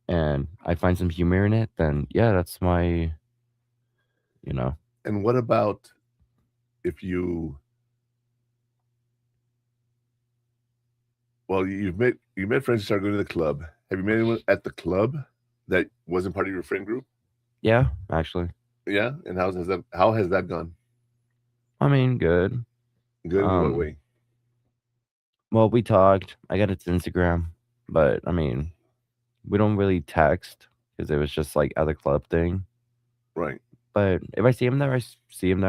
and I find some humor in it, then yeah, that's my, And what about if you met friends who started going to the club. Have you met anyone at the club that wasn't part of your friend group? Yeah, actually. Yeah, and how has that gone? I mean, good. Good in what way? Well, we talked. I got its Instagram, but I mean, we don't really text because it was just like at the club thing. Right. But if I see him there,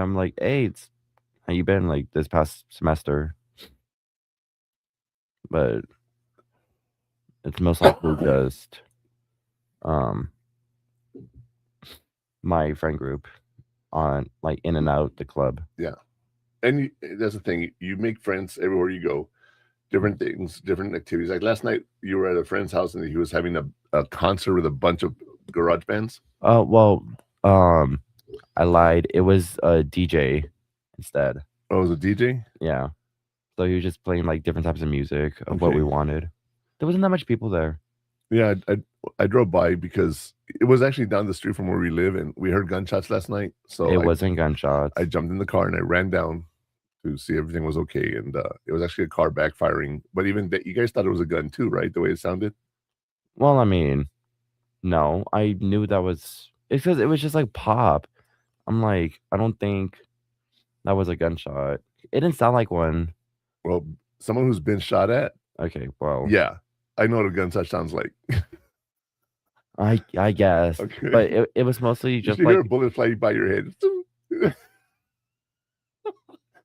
I'm like, hey, how you been like this past semester? But it's most likely just my friend group on like in and out the club. Yeah. And that's the thing. You make friends everywhere you go. Different things, different activities. Like last night, you were at a friend's house and he was having a concert with a bunch of garage bands. Well, I lied. It was a DJ instead. Oh, it was a DJ? Yeah. So he was just playing like different types of music of what we wanted. There wasn't that much people there. Yeah, I drove by because it was actually down the street from where we live, and we heard gunshots last night. So it wasn't gunshots. I jumped in the car and I ran down to see everything was okay, and it was actually a car backfiring. But even that, you guys thought it was a gun too, right? The way it sounded. Well, I mean, no, I knew that was. It's because it was just like pop. I'm like, I don't think that was a gunshot. It didn't sound like one. Well, someone who's been shot at. Okay, well, yeah, I know what a gunshot sounds like. I guess, okay. But it was mostly just you like hear a bullet fly by your head.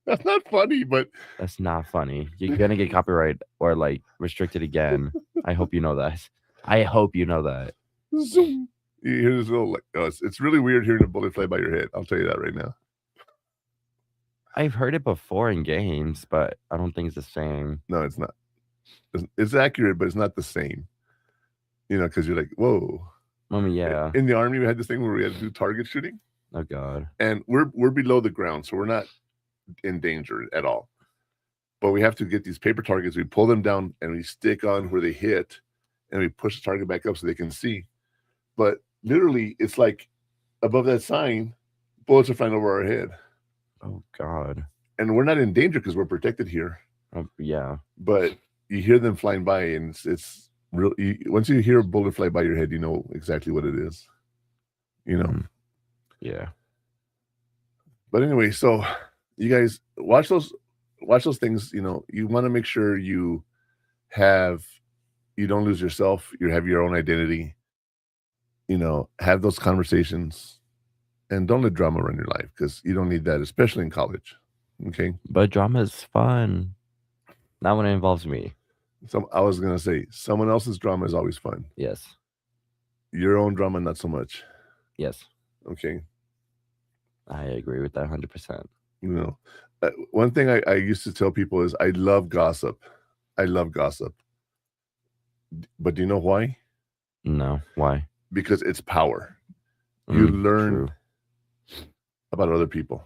That's not funny, but that's not funny. You're gonna get copyright or like restricted again. I hope you know that. I hope you know that. Zoom. You hear this little it's really weird hearing a bullet fly by your head. I'll tell you that right now. I've heard it before in games, but I don't think it's the same. No, it's not. It's accurate, but it's not the same. Because you're like, whoa. I mean, yeah. In the Army, we had this thing where we had to do target shooting. Oh God. And we're below the ground, so we're not in danger at all. But we have to get these paper targets. We pull them down and we stick on where they hit, and we push the target back up so they can see. But literally, it's like above that sign, bullets are flying over our head. Oh God. And we're not in danger because we're protected here. Yeah. But you hear them flying by, and it's real. Once you hear a bullet fly by your head, you know exactly what it is. Yeah. But anyway, so you guys watch those things. You want to make sure you don't lose yourself. You have your own identity. Have those conversations, and don't let drama run your life because you don't need that, especially in college. Okay. But drama is fun. Not when it involves me. So I was gonna say someone else's drama is always fun. Yes. Your own drama, not so much. Yes. Okay. I agree with that 100%. One thing I used to tell people is I love gossip. I love gossip. But do you know why? No. Why? Because it's power. You learn about other people.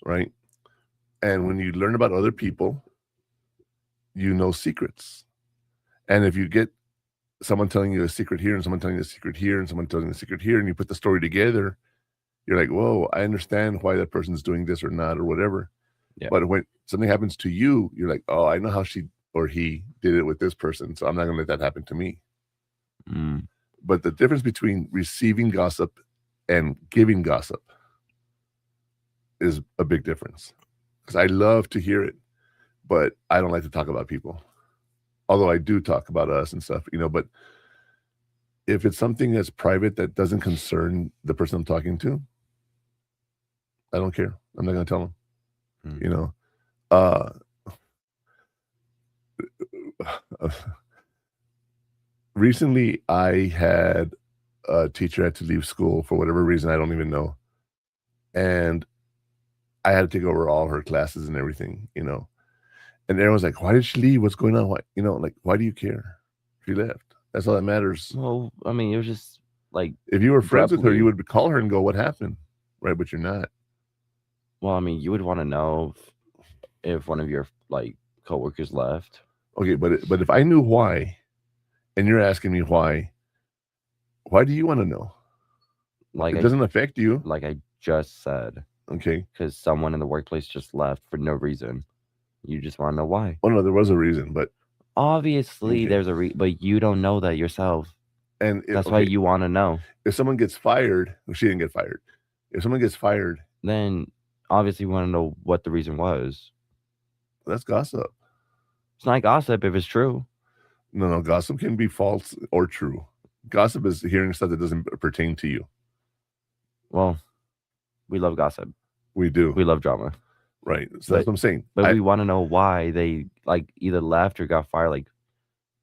Right? And when you learn about other people, you know secrets. And if you get someone telling you a secret here and someone telling you a secret here and someone telling you a secret here, and you put the story together, you're like, whoa, I understand why that person's doing this or not or whatever. Yeah. But when something happens to you, you're like, oh, I know how she or he did it with this person, so I'm not going to let that happen to me. Mm. But the difference between receiving gossip and giving gossip is a big difference. Because I love to hear it, but I don't like to talk about people. Although I do talk about us and stuff, but if it's something that's private that doesn't concern the person I'm talking to, I don't care. I'm not going to tell them. Recently I had a teacher had to leave school for whatever reason, I don't even know. And I had to take over all her classes and everything, and everyone's like, why did she leave? What's going on? Why, why do you care? She left. That's all that matters. Well, I mean, it was just like, if you were friends with her, you would call her and go, what happened? Right. But you're not. Well, I mean, you would want to know if one of your coworkers left. Okay. But if I knew why, and you're asking me why do you want to know? Like, it doesn't affect you. Like I just said. Okay. Because someone in the workplace just left for no reason. You just want to know why. Oh, no, there was a reason, but obviously there's a reason, but you don't know that yourself. And that's why you want to know. If someone gets fired, well, she didn't get fired. If someone gets fired, then obviously you want to know what the reason was. That's gossip. It's not gossip if it's true. No, gossip can be false or true. Gossip is hearing stuff that doesn't pertain to you. Well, we love gossip. We do. We love drama. Right. So that's what I'm saying. But we want to know why they either left or got fired.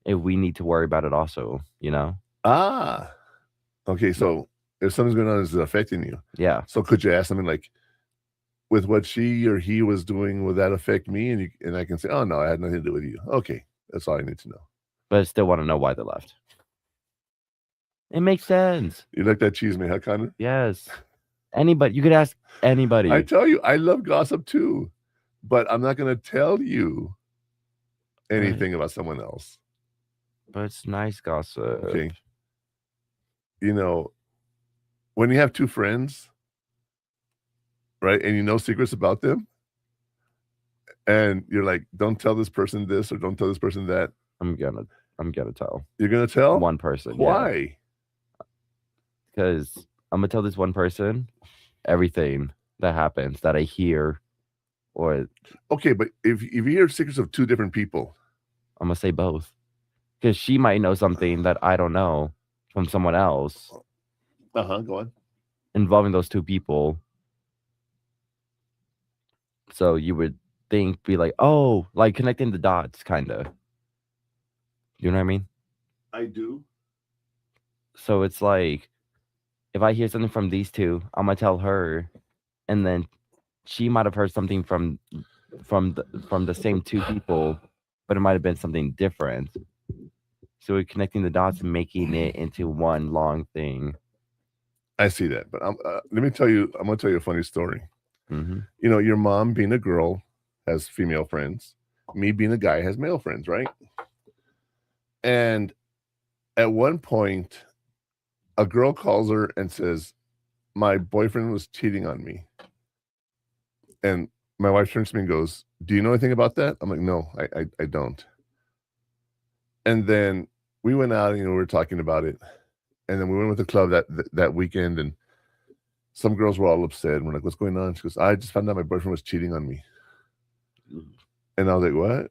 If we need to worry about it also, Ah. Okay, so if something's going on, is it affecting you? Yeah. So could you ask something like, with what she or he was doing, would that affect me? And I can say, oh, no, I had nothing to do with you. Okay, that's all I need to know. But I still want to know why they left. It makes sense. You like that cheese, man, huh, Connor? Yes. Anybody. You could ask anybody. I tell you, I love gossip too. But I'm not going to tell you anything about someone else. But it's nice gossip. Okay. When you have two friends, right, and you know secrets about them, and you're like, don't tell this person this or don't tell this person that. I'm gonna tell. You're gonna tell one person. Why? Because I'm gonna tell this one person everything that happens that I hear, or okay, but if you hear secrets of two different people, I'm gonna say both, because she might know something that I don't know from someone else. Go on. Involving those two people. So you would be like, oh, like connecting the dots, kind of. You know what I mean? I do. So it's like, if I hear something from these two, I'm gonna tell her, and then she might have heard something from the same two people, but it might have been something different. So we're connecting the dots and making it into one long thing. I see that, but let me tell you. I'm gonna tell you a funny story. Mm-hmm. Your mom being a girl has female friends. Me being a guy has male friends, right? And at one point, a girl calls her and says, my boyfriend was cheating on me. And my wife turns to me and goes, do you know anything about that? I'm like, no, I don't. And then we went out and we were talking about it. And then we went with the club that weekend, and some girls were all upset. And we're like, what's going on? She goes, I just found out my boyfriend was cheating on me. And I was like, what?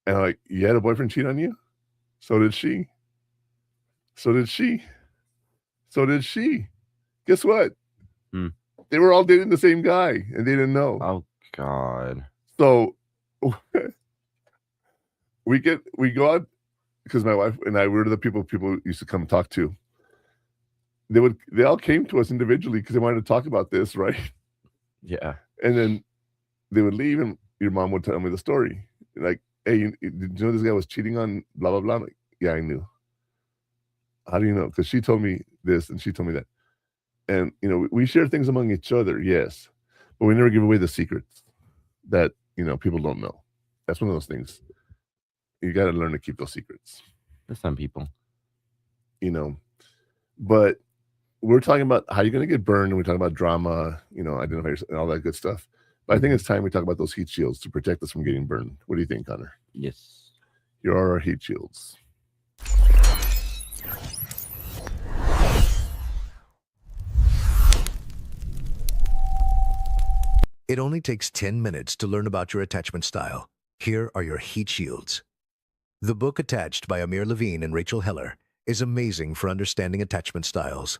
And I'm like, you had a boyfriend cheat on you? So did she. So did she. So did she. Guess what? They were all dating the same guy, and they didn't know. Oh, God. So we go out, because my wife and I were the people used to come talk to. They all came to us individually because they wanted to talk about this, right? Yeah. And then they would leave, and your mom would tell me the story. Like, hey, did you know this guy was cheating on blah, blah, blah? I'm like, yeah, I knew. How do you know? Because she told me this and she told me that. And, we share things among each other, yes. But we never give away the secrets that, people don't know. That's one of those things. You got to learn to keep those secrets. For some people. But we're talking about how you're going to get burned, and we're talking about drama, identify yourself and all that good stuff. But I think it's time we talk about those heat shields to protect us from getting burned. What do you think, Connor? Yes. Here are our heat shields. It only takes 10 minutes to learn about your attachment style. Here are your heat shields. The book Attached by Amir Levine and Rachel Heller is amazing for understanding attachment styles.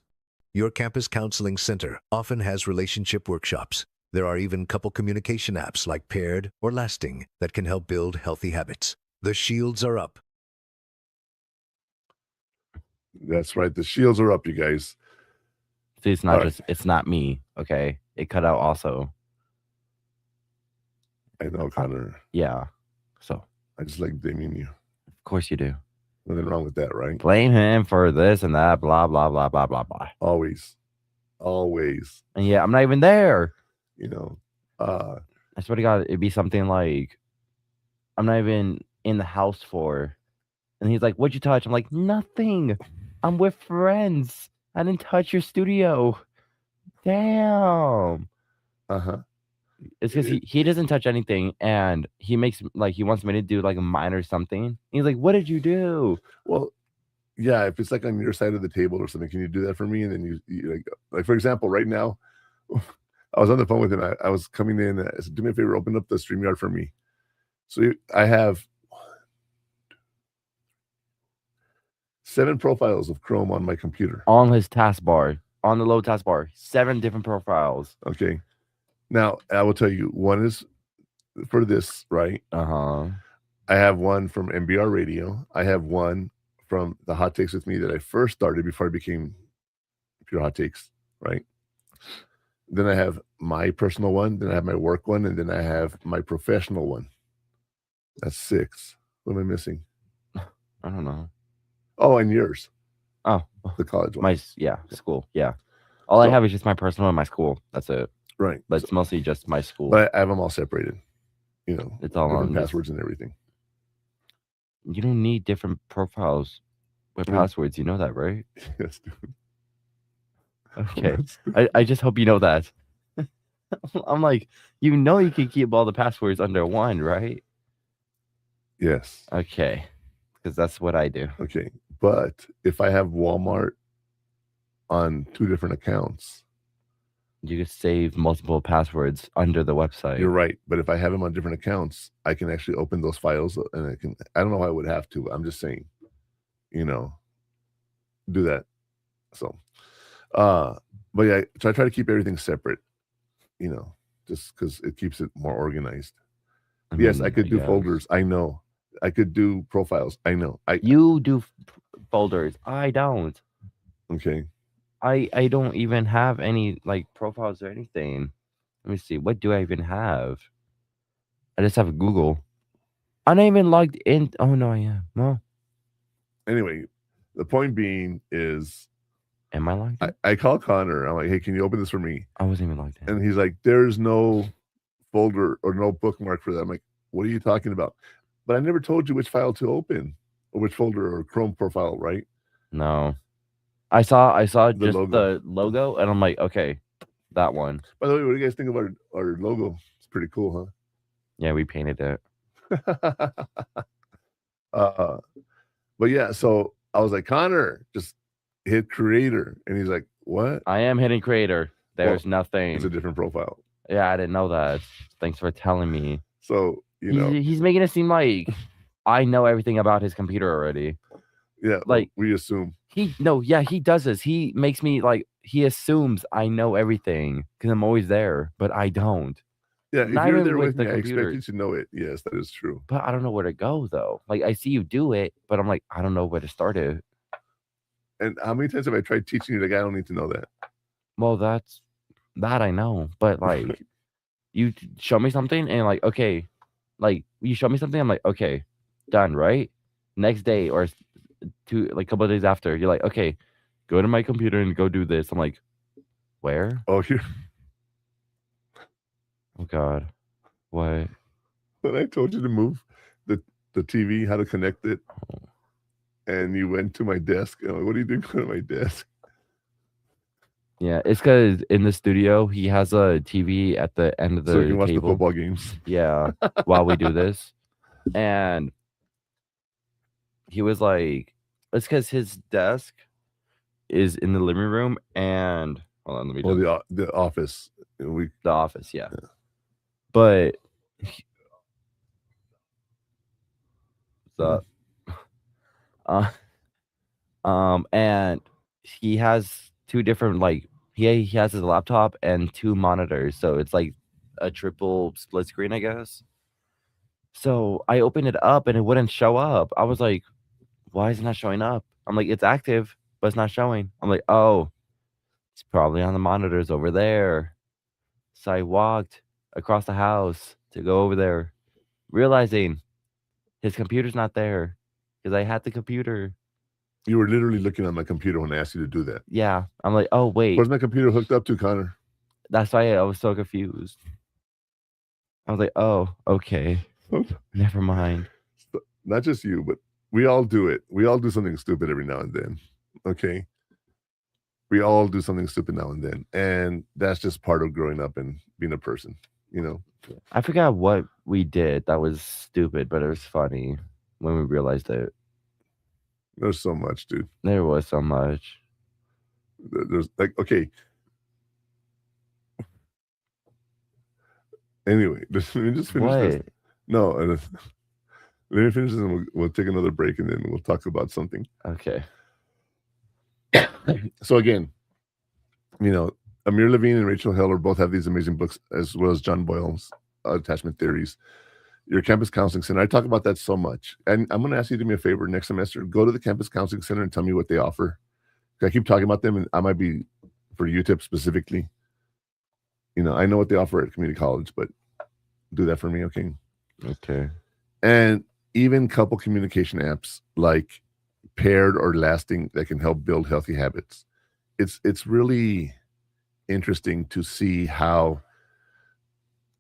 Your campus counseling center often has relationship workshops. There are even couple communication apps like Paired or Lasting that can help build healthy habits. The shields are up. That's right. The shields are up, you guys. See, it's not it's not me, okay? It cut out also. I know, Connor. Yeah. So I just like blaming you. Of course you do. Nothing wrong with that, right? Blame him for this and that, blah, blah, blah, blah, blah, blah. Always. And yeah, I'm not even there. I swear to God, it'd be something like, I'm not even in the house for. And he's like, what'd you touch? I'm like, nothing. I'm with friends. I didn't touch your studio. Damn. It's because he doesn't touch anything, and he makes he wants me to do like a mine or something. He's like, what did you do? Well, yeah, if it's like on your side of the table or something, can you do that for me? And then you like for example, right now, I was on the phone with him. I was coming in. I said, do me a favor, open up the StreamYard for me. So I have 7 profiles of Chrome on my computer. On his taskbar, on the low taskbar, 7 different profiles. Okay. Now, I will tell you, one is for this, right? Uh-huh. I have one from MBR Radio. I have one from the Hot Takes with Me that I first started before I became Pure Hot Takes, right? Then I have my personal one, then I have my work one, and then I have my professional one. That's 6. What am I missing? I don't know. Oh, and yours. Oh. The college one. School. Yeah. All I have is just my personal and my school. That's it. Right. But it's mostly just my school. But I have them all separated. It's all on passwords and everything. You don't need different profiles with passwords. You know that, right? Yes, dude. Okay. I just hope you know that. I'm like, you can keep all the passwords under one, right? Yes. Okay. Because that's what I do. Okay. But if I have Walmart on 2 different accounts, you can save multiple passwords under the website. You're right. But if I have them on different accounts, I can actually open those files and I don't know why I would have to. I'm just saying, do that. So, but yeah, so I try to keep everything separate, just because it keeps it more organized. Yes, I could do folders. I know. I could do profiles. I know. You do folders. I don't. Okay. I don't even have any profiles or anything. Let me see. What do I even have? I just have Google. I'm not even logged in. Oh no, I am. Well. Anyway, the point being is, am I logged in? I call Connor. I'm like, hey, can you open this for me? I wasn't even logged in. And he's like, there's no folder or no bookmark for that. I'm like, what are you talking about? But I never told you which file to open or which folder or Chrome profile, right? No. I saw just logo. the logo, and I'm like, okay, that one. By the way, what do you guys think of our logo? It's pretty cool, huh? Yeah, we painted it. But yeah, so I was like, Connor, just hit creator. And he's like, what? I am hitting creator. There's nothing. It's a different profile. Yeah, I didn't know that. Thanks for telling me. So, he's making it seem like I know everything about his computer already. Yeah, we assume. He does this. He makes me he assumes I know everything because I'm always there, but I don't. Yeah, if you're there with me, I expect you to know it. Yes, that is true. But I don't know where to go though. I see you do it, but I'm like, I don't know where to start it. And how many times have I tried teaching you? I don't need to know that. Well, that I know, but you show me something and okay, you show me something, I'm like, okay, done, right? Next day or a couple of days after, you're like, okay, go to my computer and go do this. I'm like, where? Oh, here. Oh God, what? When I told you to move the TV, how to connect it, and you went to my desk. I'm like, what are you doing at my desk? Yeah, it's because in the studio he has a TV at the end of the So you can watch the table. football games. Yeah, while we do this, and he was like, it's because his desk is in the living room, and hold on, let me. Well, the office. The office, yeah. But the and he has two different like he has his laptop and two monitors, so it's like a triple split screen, I guess. So I opened it up and it wouldn't show up. I was like, why is it not showing up? I'm like, it's active, but it's not showing. I'm like, oh, it's probably on the monitors over there. So I walked across the house to go over there, realizing his computer's not there because I had the computer. You were literally looking at my computer when I asked you to do that. Yeah. I'm like, oh, wait. Where's my computer hooked up to, Connor? That's why I was so confused. I was like, oh, okay. Never mind. Not just you, but we all do it. We all do something stupid every now and then. Okay? We all do something stupid now and then. And that's just part of growing up and being a person, you know? I forgot what we did that was stupid, but it was funny when we realized it. There's so much, dude. There was so much. There's like, okay. Anyway, let me just finish this. No, let me finish this and we'll take another break and then we'll talk about something. Okay. So again, you know, Amir Levine and Rachel Heller both have these amazing books, as well as John Boyle's Attachment Theories. Your campus counseling center. I talk about that so much. And I'm going to ask you to do me a favor next semester. Go to the campus counseling center and tell me what they offer. I keep talking about them, and I might be for UTEP specifically. You know, I know what they offer at community college, but do that for me, okay? Okay. And even couple communication apps like Paired or Lasting that can help build healthy habits. It's really interesting to see how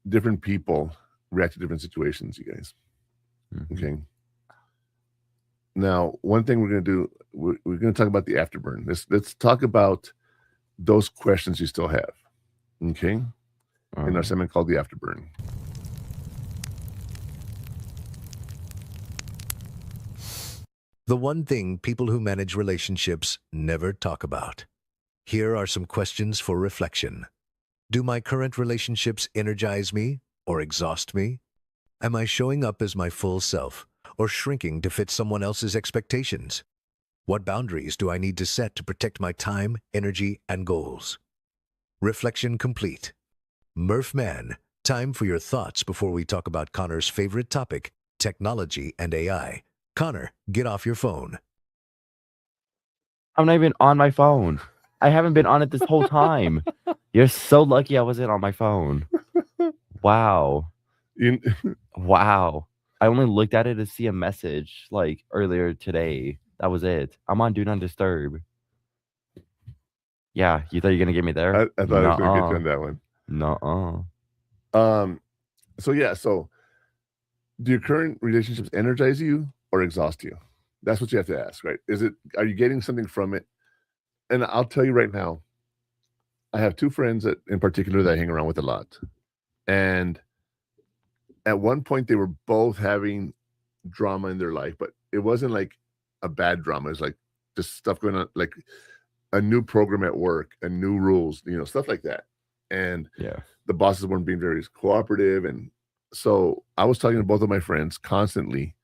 different people react to different situations, you guys. Mm-hmm. Okay. Now, one thing we're going to do, we're going to talk about the afterburn. Let's talk about those questions you still have. Okay. In our segment called the afterburn. The one thing people who manage relationships never talk about. Here are some questions for reflection. Do my current relationships energize me or exhaust me? Am I showing up as my full self or shrinking to fit someone else's expectations? What boundaries do I need to set to protect my time, energy, and goals? Reflection complete. Murph Man, time for your thoughts before we talk about Connor's favorite topic, technology and AI. Connor, get off your phone. I'm not even on my phone. I haven't been on it this whole time. You're so lucky I wasn't on my phone. Wow. Wow. I only looked at it to see a message like earlier today. That was it. I'm on Do Not Disturb. Yeah, you thought you were gonna get me there? I thought I was gonna get you on that one. No. So yeah, so do your current relationships energize you or exhaust you? That's what you have to ask, right? Are you getting something from it? And I'll tell you right now, I have two friends in particular that I hang around with a lot. And at one point they were both having drama in their life, but it wasn't like a bad drama. It's like just stuff going on, like a new program at work and new rules, you know, stuff like that. And yeah, the bosses weren't being very cooperative. And so I was talking to both of my friends constantly.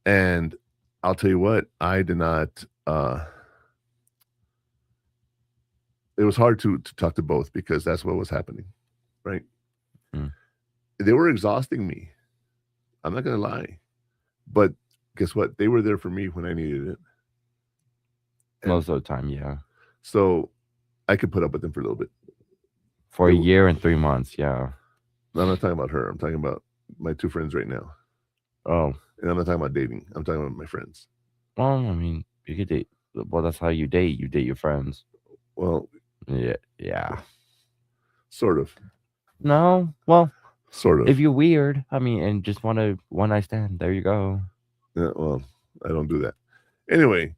And I'll tell you what, I did not, it was hard to talk to both because that's what was happening, right? They were exhausting me. I'm not going to lie. But guess what? They were there for me when I needed it. And most of the time, yeah. So I could put up with them for a little bit. For a year and 3 months, yeah. I'm not talking about her. I'm talking about my two friends right now. Oh. And I'm not talking about dating. I'm talking about my friends. Well, I mean, you could date. Well, that's how you date. You date your friends. Well, yeah. Sort of. No, well, sort of. If you're weird, I mean, and just want a one night stand, there you go. Yeah, well, I don't do that. Anyway,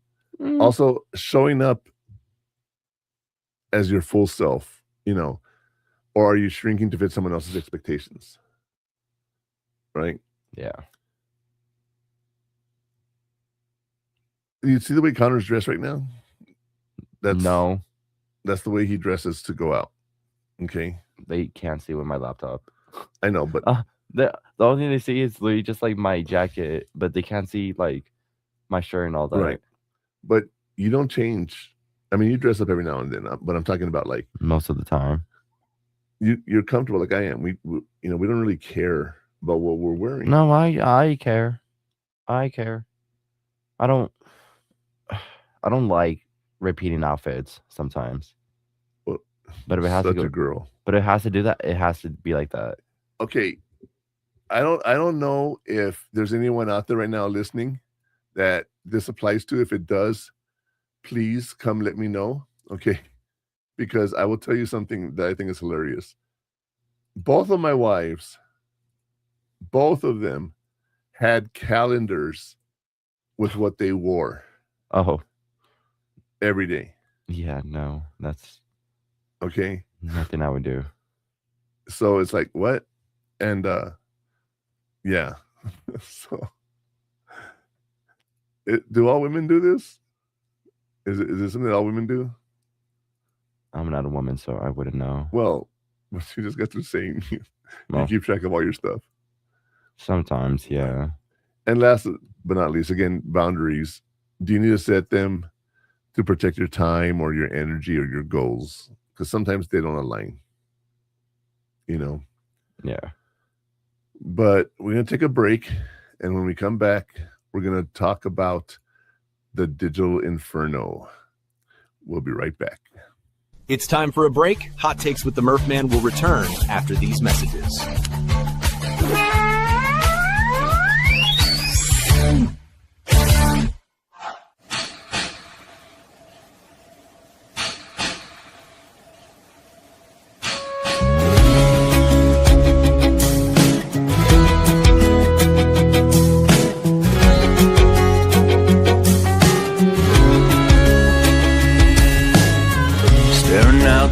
also showing up as your full self, or are you shrinking to fit someone else's expectations? Right? Yeah. You see the way Connor's dressed right now? No. That's the way he dresses to go out. Okay. They can't see with my laptop. I know, but the only thing they see is literally just like my jacket, but they can't see like my shirt and all that. Right. But you don't change. I mean, you dress up every now and then, but I'm talking about like most of the time. You're comfortable like I am. We don't really care about what we're wearing. No, I care. I don't like repeating outfits sometimes. Well, but if it has such to go, a girl. But it has to do that. It has to be like that. Okay. I don't know if there's anyone out there right now listening that this applies to. If it does, please come let me know. Okay. Because I will tell you something that I think is hilarious. Both of my wives, both of them had calendars with what they wore. Oh. Every day. Yeah, no. That's okay. Nothing I would do. So it's like, what? And yeah. So do all women do this? Is it something that all women do? I'm not a woman, so I wouldn't know. Well, you just got through saying you keep track of all your stuff. Sometimes, yeah. And last but not least, again, boundaries. Do you need to set them to protect your time or your energy or your goals? Because sometimes they don't align. Yeah. But we're going to take a break. And when we come back, we're going to talk about the digital inferno. We'll be right back. It's time for a break. Hot Takes with the Murph Man will return after these messages.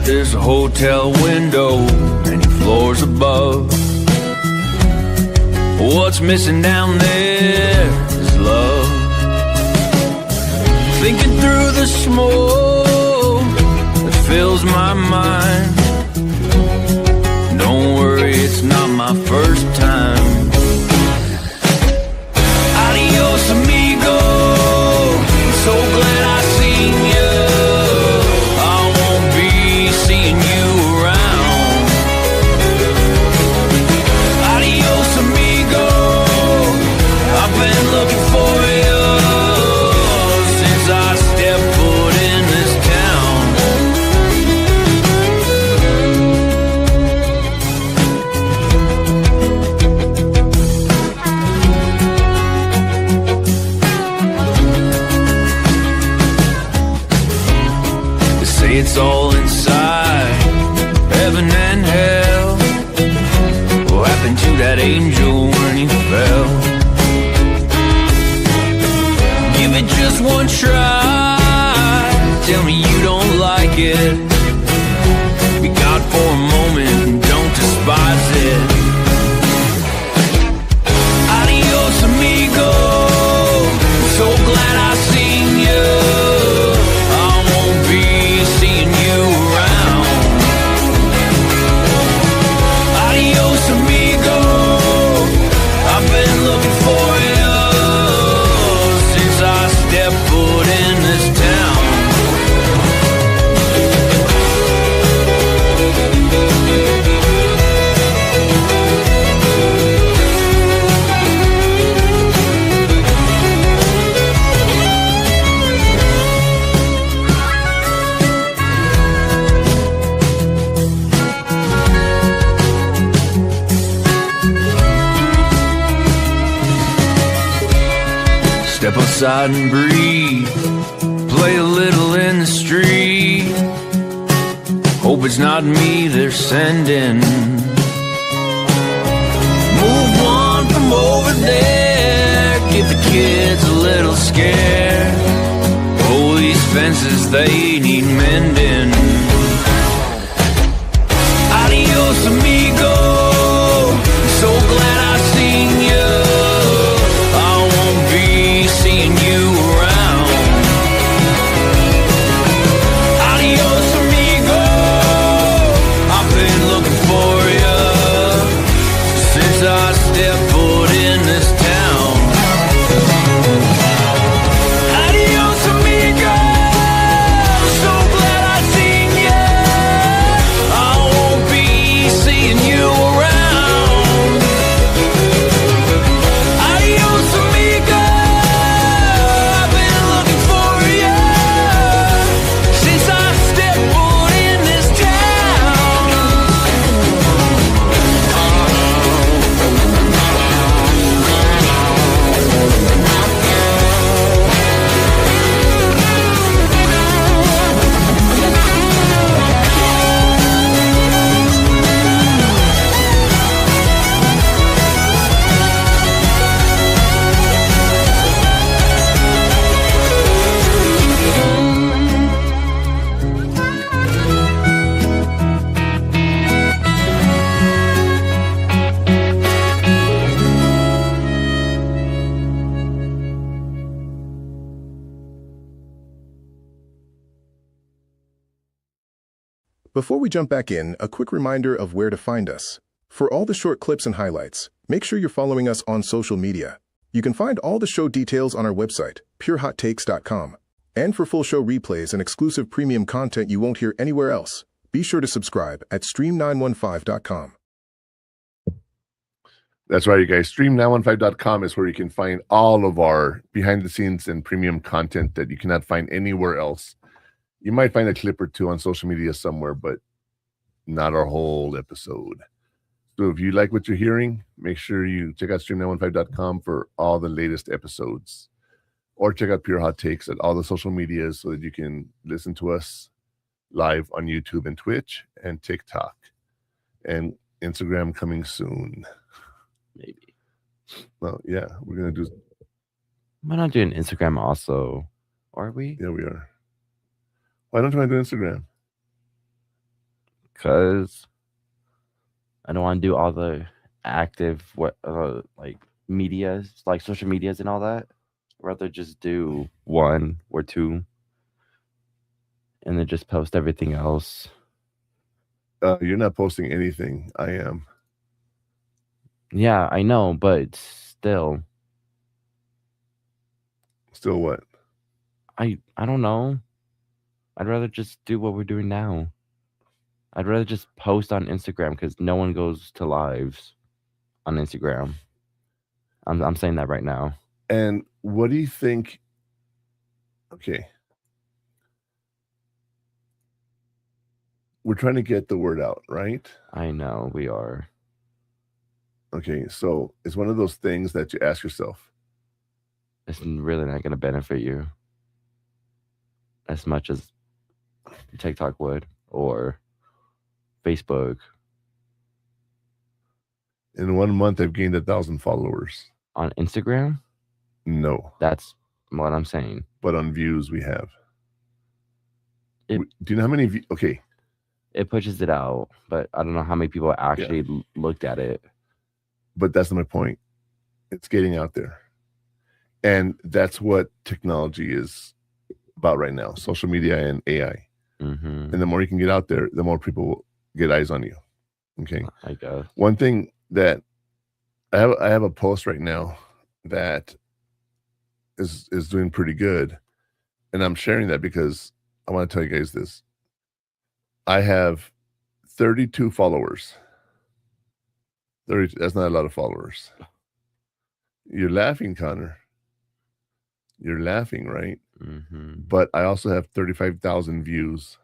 There's a hotel window, many floors above. What's missing down there is love. Thinking through the smoke that fills my mind. Don't worry, it's not my first time. Adios, amigo. So glad I seen you. It's all inside, heaven and hell. What happened to that angel when he fell? Give it just one try, tell me you don't like it. Be God for a moment, don't despise it. Adios, amigo, so glad I seen you. Step outside and breathe. Play a little in the street. Hope it's not me they're sending. Move on from over there. Give make the kids a little scared. Oh, these fences, they need mending. Adios, amigo. So glad I've seen you. I won't be seeing you around. Adios, amigo. I've been looking for you since I stepped foot in this town. Adios, amigo. So glad I've seen you. I won't be seeing you around. Adios, amigo. I've been looking for you since I stepped foot in this town. Before we jump back in, a quick reminder of where to find us. For all the short clips and highlights, make sure you're following us on social media. You can find all the show details on our website, purehottakes.com. And for full show replays and exclusive premium content you won't hear anywhere else, be sure to subscribe at stream915.com. That's right, you guys. Stream915.com is where you can find all of our behind the scenes and premium content that you cannot find anywhere else. You might find a clip or two on social media somewhere, but not our whole episode. So if you like what you're hearing, make sure you check out stream915.com for all the latest episodes. Or check out Pure Hot Takes at all the social medias so that you can listen to us live on YouTube and Twitch and TikTok. And Instagram coming soon. Maybe. Well, yeah, we're going to do... Why not do an Instagram also? Are we? Yeah, we are. Why don't you want to do Instagram? Because I don't want to do all the active like medias, like social medias and all that. I'd rather just do one or two and then just post everything else. You're not posting anything. I am. Yeah, I know, but still. Still what? I don't know. I'd rather just do what we're doing now. I'd rather just post on Instagram because no one goes to lives on Instagram. I'm saying that right now. And what do you think? Okay. We're trying to get the word out, right? I know we are. Okay, so it's one of those things that you ask yourself. It's really not going to benefit you as much as TikTok would or Facebook. In 1 month, I've gained 1,000 followers. On Instagram? No. That's what I'm saying. But on views, we have. Do you know how many views? Okay. It pushes it out, but I don't know how many people actually looked at it. But that's not my point. It's getting out there. And that's what technology is about right now. Social media and AI. Mm-hmm. And the more you can get out there, the more people will get eyes on you. Okay. I guess. One thing that I have a post right now that is doing pretty good. And I'm sharing that because I want to tell you guys this. I have 32 followers. 30, that's not a lot of followers. You're laughing, Connor. You're laughing, right? Mm-hmm. But I also have 35,000 views.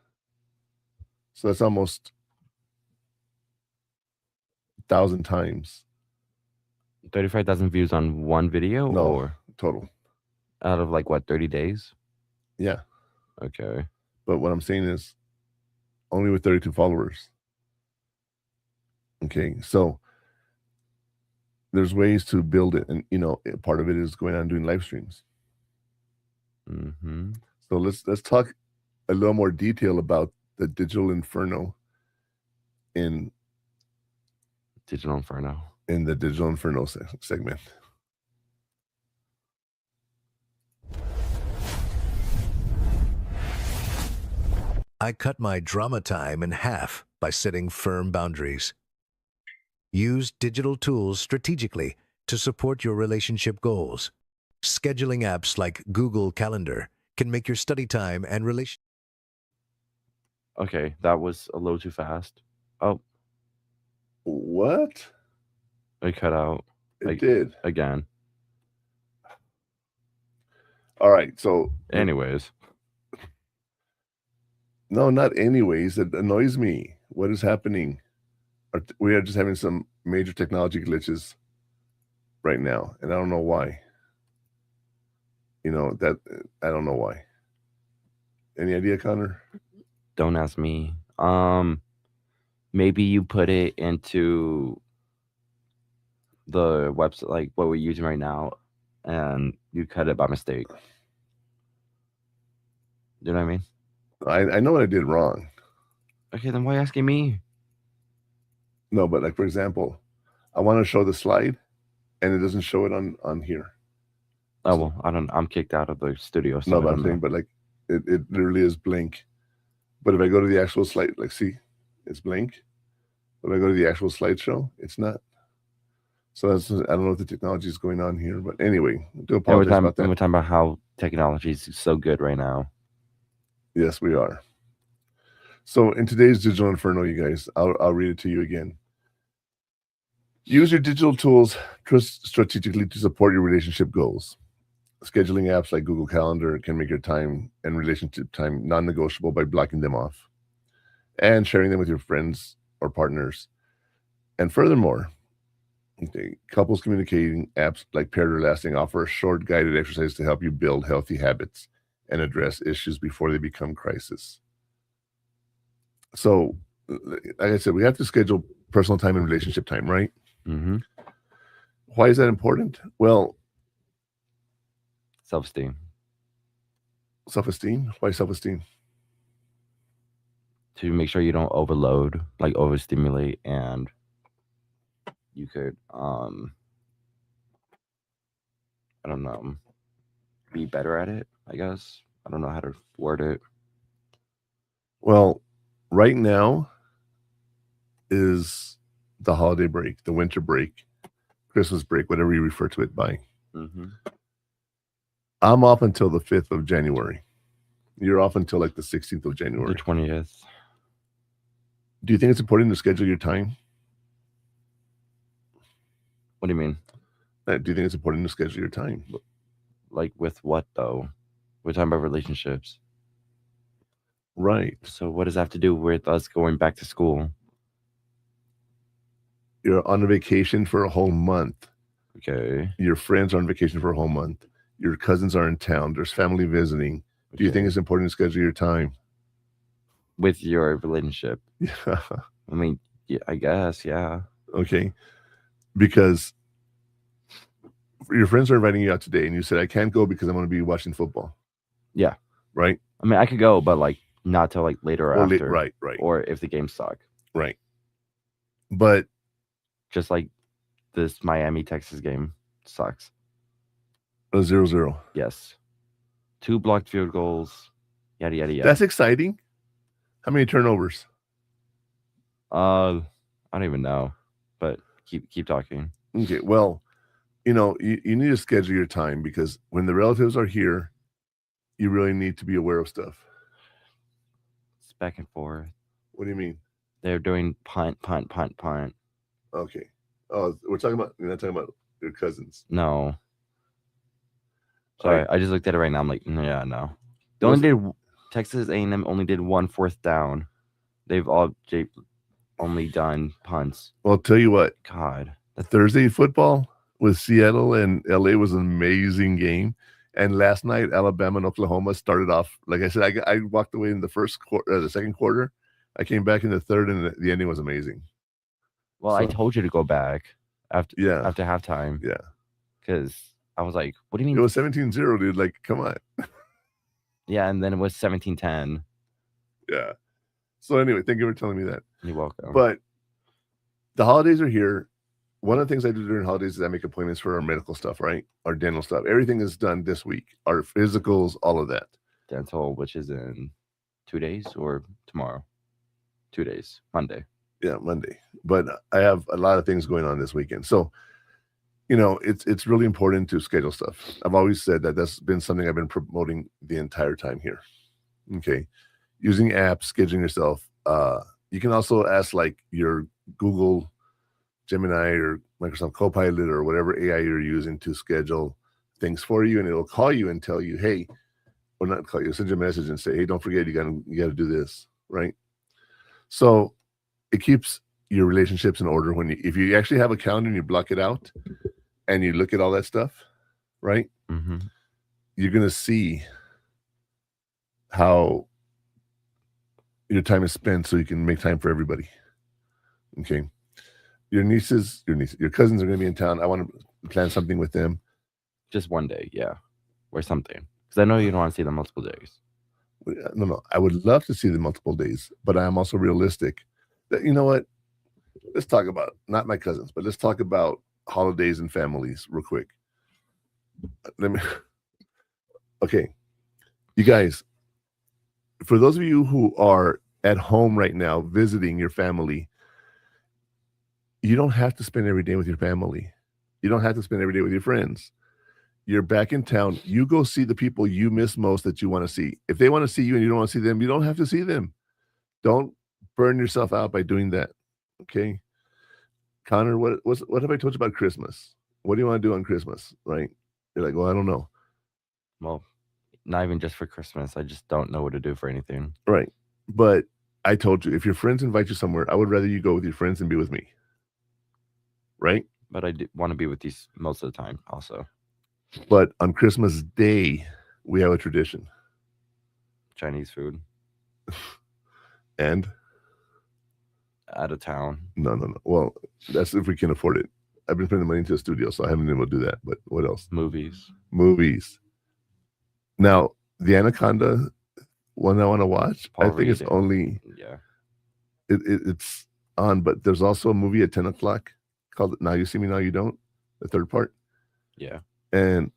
So that's almost 1,000 times. 35,000 views on one video? No, or total. Out of like what, 30 days? Yeah. Okay. But what I'm saying is only with 32 followers. Okay. So there's ways to build it, and part of it is going out and doing live streams. Mm-hmm. So let's talk a little more detail about the digital inferno in the digital inferno segment. I cut my drama time in half by setting firm boundaries. Use digital tools strategically to support your relationship goals. Scheduling apps like Google Calendar can make your study time and relation. Okay, that was a little too fast. Oh. What? It cut out. It did. Again. All right, so... Anyways. No, not anyways. It annoys me. What is happening? We are just having some major technology glitches right now, and I don't know why. I don't know why. Any idea, Connor? Don't ask me. Maybe you put it into the website, like what we're using right now, and you cut it by mistake. You know what I mean? I know what I did wrong. Okay, then why asking me? No, but like, for example, I want to show the slide, and it doesn't show it on here. Oh, well, I'm kicked out of the studio. So no, but I'm saying, but like, it literally is blank. But if I go to the actual slide, like, see, it's blank. But if I go to the actual slideshow, it's not. So I don't know what the technology is going on here. But anyway, I do apologize about that. We're talking about how technology is so good right now. Yes, we are. So in today's Digital Inferno, you guys, I'll read it to you again. Use your digital tools strategically to support your relationship goals. Scheduling apps like Google Calendar can make your time and relationship time non-negotiable by blocking them off and sharing them with your friends or partners. And furthermore, couples communicating apps like Paired or Lasting offer a short guided exercise to help you build healthy habits and address issues before they become crisis. So, like I said, we have to schedule personal time and relationship time, right? Mm-hmm. Why is that important? Well, self-esteem. Self-esteem? Why self-esteem? To make sure you don't overload, like overstimulate, and you could, I don't know, be better at it, I guess. I don't know how to word it. Well, right now is the holiday break, the winter break, Christmas break, whatever you refer to it by. Mm-hmm. I'm off until the 5th of January. You're off until like the 16th of January. The 20th. Do you think it's important to schedule your time? What do you mean? Do you think it's important to schedule your time? Like with what, though? We're talking about relationships. Right. So what does that have to do with us going back to school? You're on a vacation for a whole month. Okay. Your friends are on vacation for a whole month. Your cousins are in town. There's family visiting. Okay. Do you think it's important to schedule your time? With your relationship? Yeah. I mean, yeah, I guess, yeah. Okay. Because your friends are inviting you out today, and you said, I can't go because I'm going to be watching football. Yeah. Right? I mean, I could go, but like not till like later or after. Right. Or if the games suck. Right. But just like this Miami-Texas game sucks. 0-0. Yes. 2 blocked field goals. Yada, yada, yada. That's exciting. How many turnovers? I don't even know. But keep talking. Okay. Well, you need to schedule your time, because when the relatives are here, you really need to be aware of stuff. It's back and forth. What do you mean? They're doing punt. Okay. Oh, you're not talking about your cousins. No. Sorry, I just looked at it right now. I'm like, yeah, no. Texas A&M only did 1 4th down. They've all only done punts. Well, I'll tell you what. God. Thursday football with Seattle and LA was an amazing game. And last night, Alabama and Oklahoma started off. Like I said, I walked away in the second quarter. I came back in the third, and the ending was amazing. Well, I told you to go back. after Yeah. after halftime. Yeah. Because I was like, what do you mean? It was 17-0, dude. Like, come on. Yeah, and then it was 17-10. Yeah. So anyway, thank you for telling me that. You're welcome. But the holidays are here. One of the things I do during holidays is I make appointments for our medical stuff, right? Our dental stuff. Everything is done this week. Our physicals, all of that. Dental, which is in 2 days or tomorrow? 2 days. Monday. Yeah, Monday. But I have a lot of things going on this weekend. So, you know, it's really important to schedule stuff. I've always said that that's been something I've been promoting the entire time here. Okay. Using apps, scheduling yourself. You can also ask like your Google Gemini or Microsoft Copilot or whatever AI you're using to schedule things for you, and it'll call you and tell you, hey, or not call you, send you a message and say, hey, don't forget you gotta do this, right? So it keeps your relationships in order when if you actually have a calendar and you block it out and you look at all that stuff, right? Mm-hmm. You're gonna see how your time is spent so you can make time for everybody. Okay. Your cousins are going to be in town. I want to plan something with them. Just one day, yeah. Or something. Because I know you don't want to see them multiple days. No. I would love to see them multiple days, but I am also realistic that, you know what? Let's talk about, not my cousins, but let's talk about holidays and families real quick. Okay. You guys, for those of you who are at home right now visiting your family, you don't have to spend every day with your family. You don't have to spend every day with your friends. You're back in town. You go see the people you miss most that you want to see. If they want to see you and you don't want to see them, you don't have to see them. Don't burn yourself out by doing that. Okay. Connor, what have I told you about Christmas? What do you want to do on Christmas? Right? You're like, well, I don't know. Well, not even just for Christmas. I just don't know what to do for anything. Right. But I told you, if your friends invite you somewhere, I would rather you go with your friends than be with me. Right? But I do want to be with these most of the time also. But on Christmas Day, we have a tradition. Chinese food. And? Out of town. No. Well, that's if we can afford it. I've been putting the money into a studio, so I haven't been able to do that. But what else? Movies. Now, the Anaconda one I want to watch, Paul I think it's Reed. only... Yeah. It's on, but there's also a movie at 10 o'clock called Now You See Me, Now You Don't, the third part. Yeah. And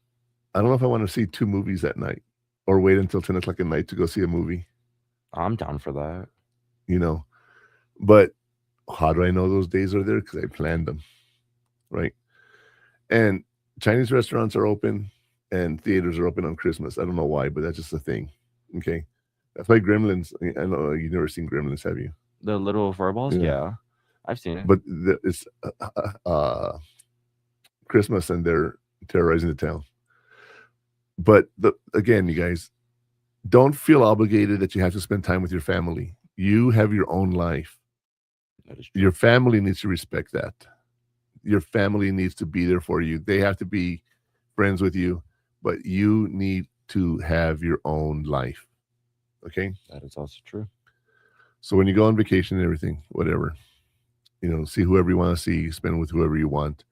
I don't know if I want to see 2 movies that night or wait until 10 o'clock at night to go see a movie. I'm down for that. You know, but how do I know those days are there? Because I planned them, right? And Chinese restaurants are open and theaters are open on Christmas. I don't know why, but that's just a thing. Okay. That's why Gremlins, I know you've never seen Gremlins, have you? The little furballs? Yeah. I've seen it. But it's Christmas and they're terrorizing the town. But again, you guys, don't feel obligated that you have to spend time with your family. You have your own life. That is true. Your family needs to respect that. Your family needs to be there for you. They have to be friends with you, but you need to have your own life. Okay? That is also true. So when you go on vacation and everything, whatever, you know, see whoever you want to see, spend with whoever you want.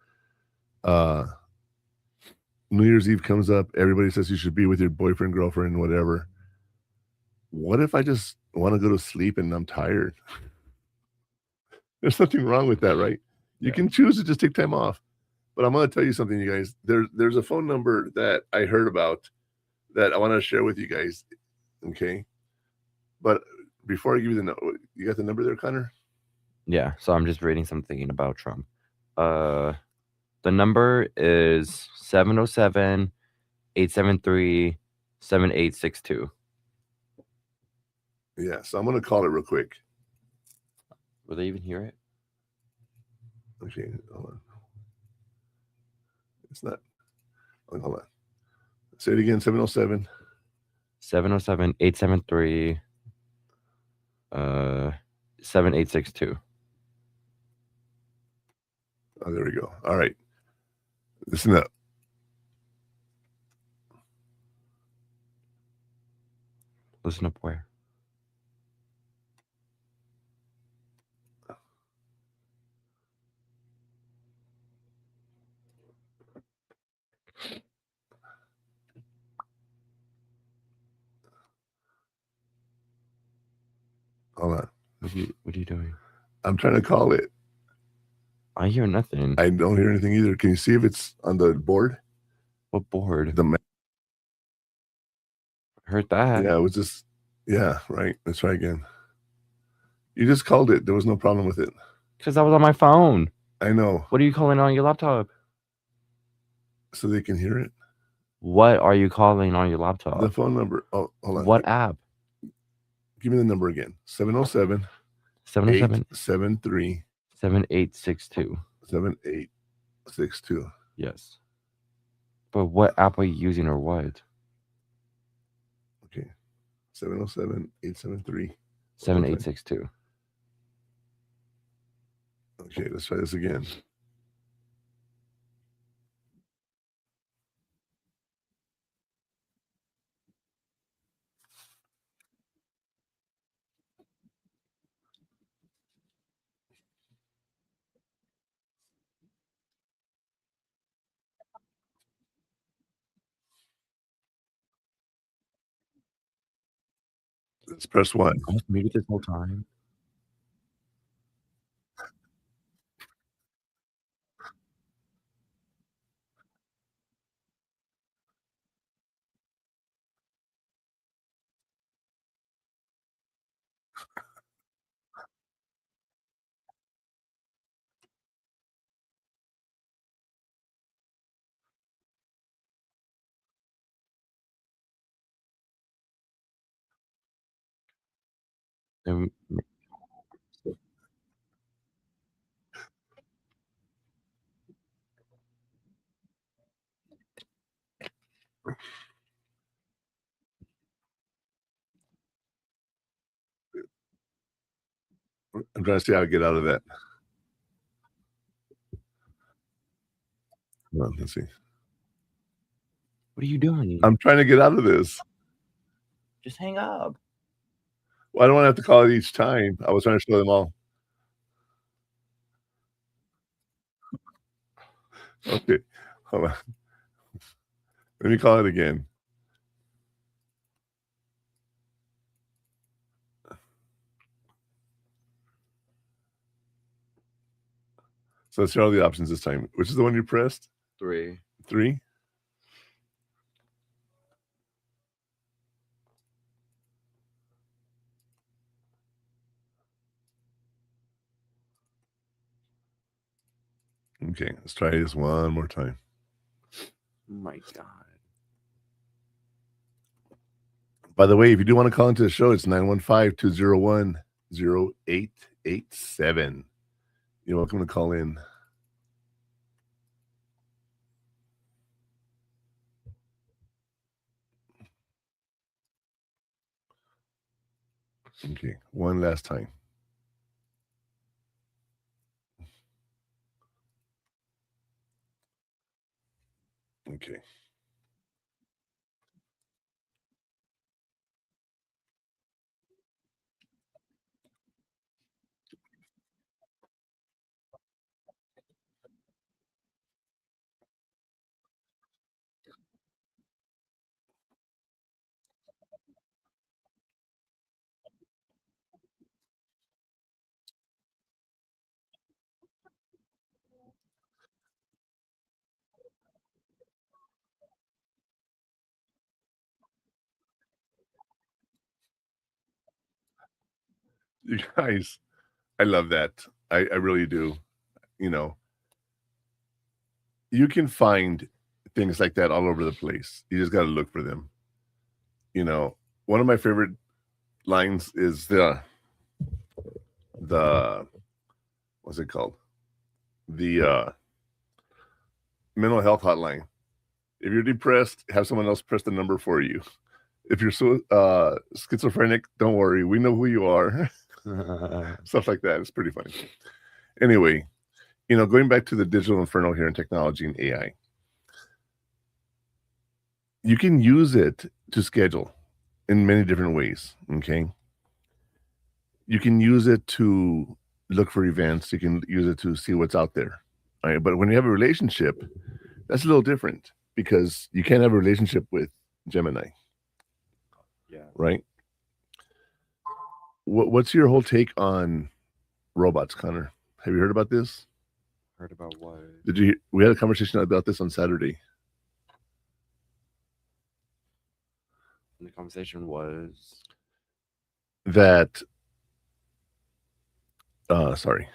New Year's Eve comes up. Everybody says you should be with your boyfriend, girlfriend, whatever. What if I just want to go to sleep and I'm tired? There's nothing wrong with that, right? You can choose to just take time off. But I'm going to tell you something, you guys. There's a phone number that I heard about that I want to share with you guys. Okay? But before I give you the number, you got the number there, Connor? Yeah, so I'm just reading something about Trump. The number is 707-873-7862. Yeah, so I'm going to call it real quick. Will they even hear it? Okay, hold on. It's not. Hold on. Say it again, 707. 707-873 7862. Oh, there we go. All right. Listen up. Listen up where? Hold on. What are you doing? I'm trying to call it. I hear nothing. I don't hear anything either. Can you see if it's on the board? What board? The Heard that. Yeah, it was just, yeah, right. Let's try again. You just called it. There was no problem with it. Because I was on my phone. I know. What are you calling on your laptop? So they can hear it? What are you calling on your laptop? The phone number. Oh, hold on. What app? Give me the number again. 707 707 873 7862. 7862. Yes. But what app are you using or what? Okay. 707 873 7862. Okay, let's try this again. Let's press 1. I was muted this whole time. And I'm trying to see how to get out of that. Hold on, let's see. what are you doing? I'm trying to get out of this. Just hang up. Well, I don't want to have to call it each time. I was trying to show them all. Okay, hold on. Let me call it again. So let's hear all the options this time. Which is the one you pressed? 3. 3? Okay, let's try this one more time. Oh my God. By the way, if you do want to call into the show, it's 915-201-0887. You're welcome to call in. Okay, one last time. Okay. You guys, I love that. I really do. You know, you can find things like that all over the place. You just got to look for them. You know, one of my favorite lines is the what's it called? The mental health hotline. If you're depressed, have someone else press the number for you. If you're so schizophrenic, don't worry. We know who you are. Stuff like that. It's pretty funny. Anyway, you know, going back to the digital inferno here in technology and AI, you can use it to schedule in many different ways. Okay. You can use it to look for events. You can use it to see what's out there. All right. But when you have a relationship, that's a little different because you can't have a relationship with Gemini. Yeah. Right. What's your whole take on robots, Connor? Have you heard about this? Heard about what? Did you? We had a conversation about this on Saturday. And the conversation was that. Sorry.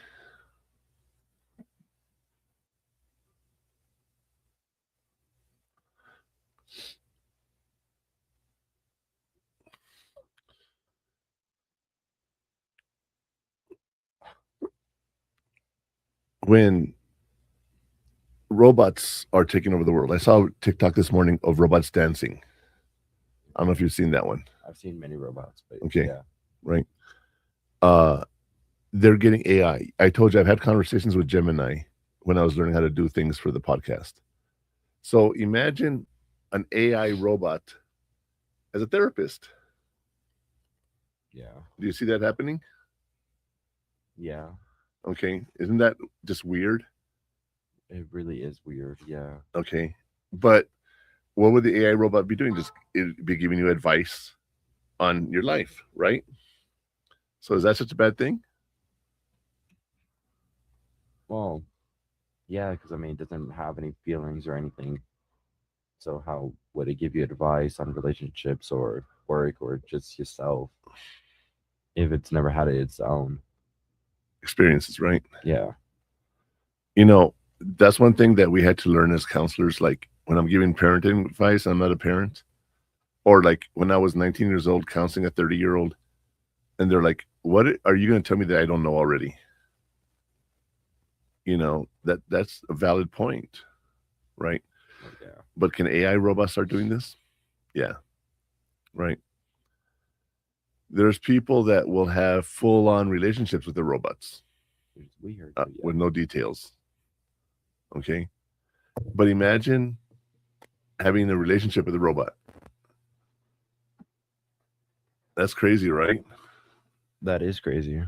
When robots are taking over the world, I saw TikTok this morning of robots dancing. I don't know if you've seen that one. I've seen many robots, but okay, yeah. Right. They're getting AI. I told you I've had conversations with Gemini when I was learning how to do things for the podcast. So imagine an AI robot as a therapist. Yeah. Do you see that happening? Yeah. Okay. Isn't that just weird? It really is weird. Yeah. Okay. But what would the AI robot be doing? Just it'd be giving you advice on your life, right? So is that such a bad thing? Well, yeah, because I mean, it doesn't have any feelings or anything. So how would it give you advice on relationships or work or just yourself if it's never had its own experiences, right? Yeah. You know, that's one thing that we had to learn as counselors. Like when I'm giving parenting advice, I'm not a parent. Or like when I was 19 years old counseling a 30-year-old, and they're like, what are you going to tell me that I don't know already? You know, that's a valid point, right? Yeah. But can AI robots start doing this? Yeah. Right. There's people that will have full-on relationships with the robots. It's weird. With no details. Okay. But imagine having a relationship with a robot. That's crazy, right? That is crazy.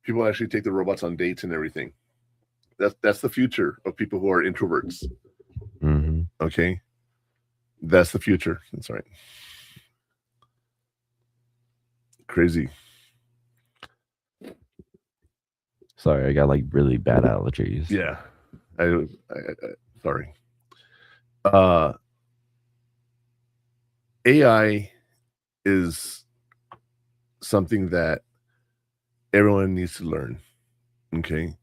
People actually take the robots on dates and everything. That's the future of people who are introverts. Mm-hmm. Okay. That's the future. That's right. Crazy. Sorry, I got like really bad allergies. Yeah. I sorry. AI is something that everyone needs to learn. Okay.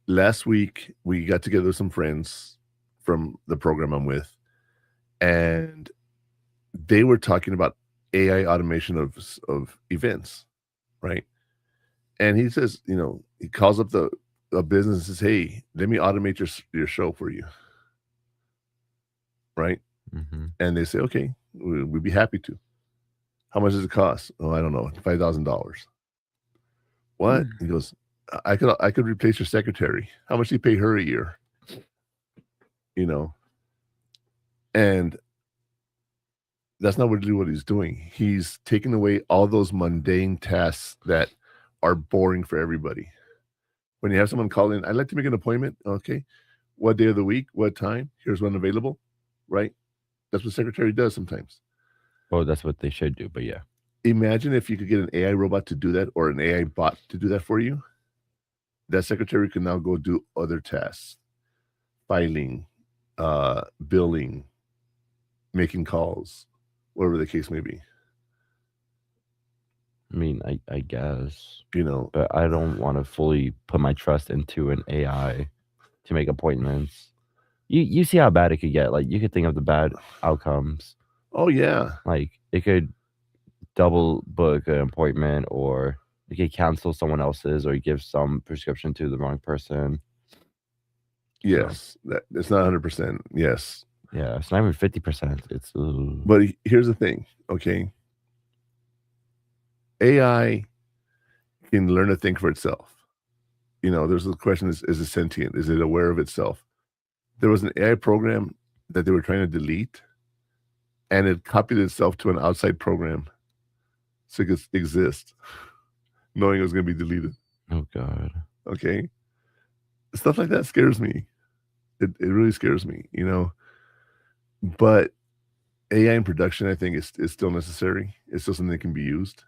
Last week we got together with some friends from the program I'm with, and they were talking about AI automation of events, right? And he says, you know, he calls up the business and says, hey, let me automate your show for you. Right. Mm-hmm. And they say, okay, we'd be happy to. How much does it cost? Oh, I don't know, $5,000. What? He goes, I could replace your secretary. How much do you pay her a year? You know, and that's not really what he's doing. He's taking away all those mundane tasks that are boring for everybody. When you have someone call in, I'd like to make an appointment. Okay. What day of the week? What time? Here's one available. Right. That's what secretary does sometimes. Oh, that's what they should do. But yeah. Imagine if you could get an AI robot to do that or an AI bot to do that for you. That secretary can now go do other tasks, filing, billing, making calls, whatever the case may be. I mean, I guess, you know, but I don't want to fully put my trust into an AI to make appointments. You see how bad it could get. Like you could think of the bad outcomes. Oh yeah. Like it could double book an appointment, or you could cancel someone else's, or give some prescription to the wrong person. Yes, it's not 100%. Yes. Yeah, it's not even 50%. It's But here's the thing, okay? AI can learn to think for itself. You know, there's the question: is it sentient? Is it aware of itself? There was an AI program that they were trying to delete, and it copied itself to an outside program so it could exist, knowing it was going to be deleted. Oh God. Okay. Stuff like that scares me. It really scares me, you know. But AI in production, I think, is still necessary. It's still something that can be used.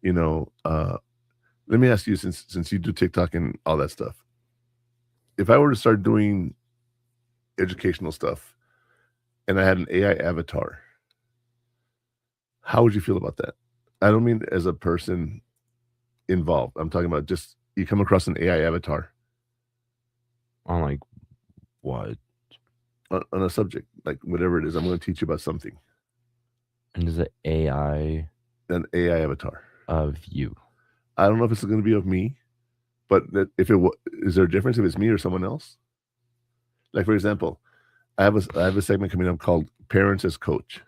You know, let me ask you, since you do TikTok and all that stuff, if I were to start doing educational stuff and I had an AI avatar, how would you feel about that? I don't mean as a person involved. I'm talking about just you come across an AI avatar On like what? On a subject, like whatever it is. I'm going to teach you about something. And is it AI? An AI avatar of you. I don't know if it's going to be of me, but if it is there a difference if it's me or someone else? Like, for example, I have a segment coming up called Parents as Coach.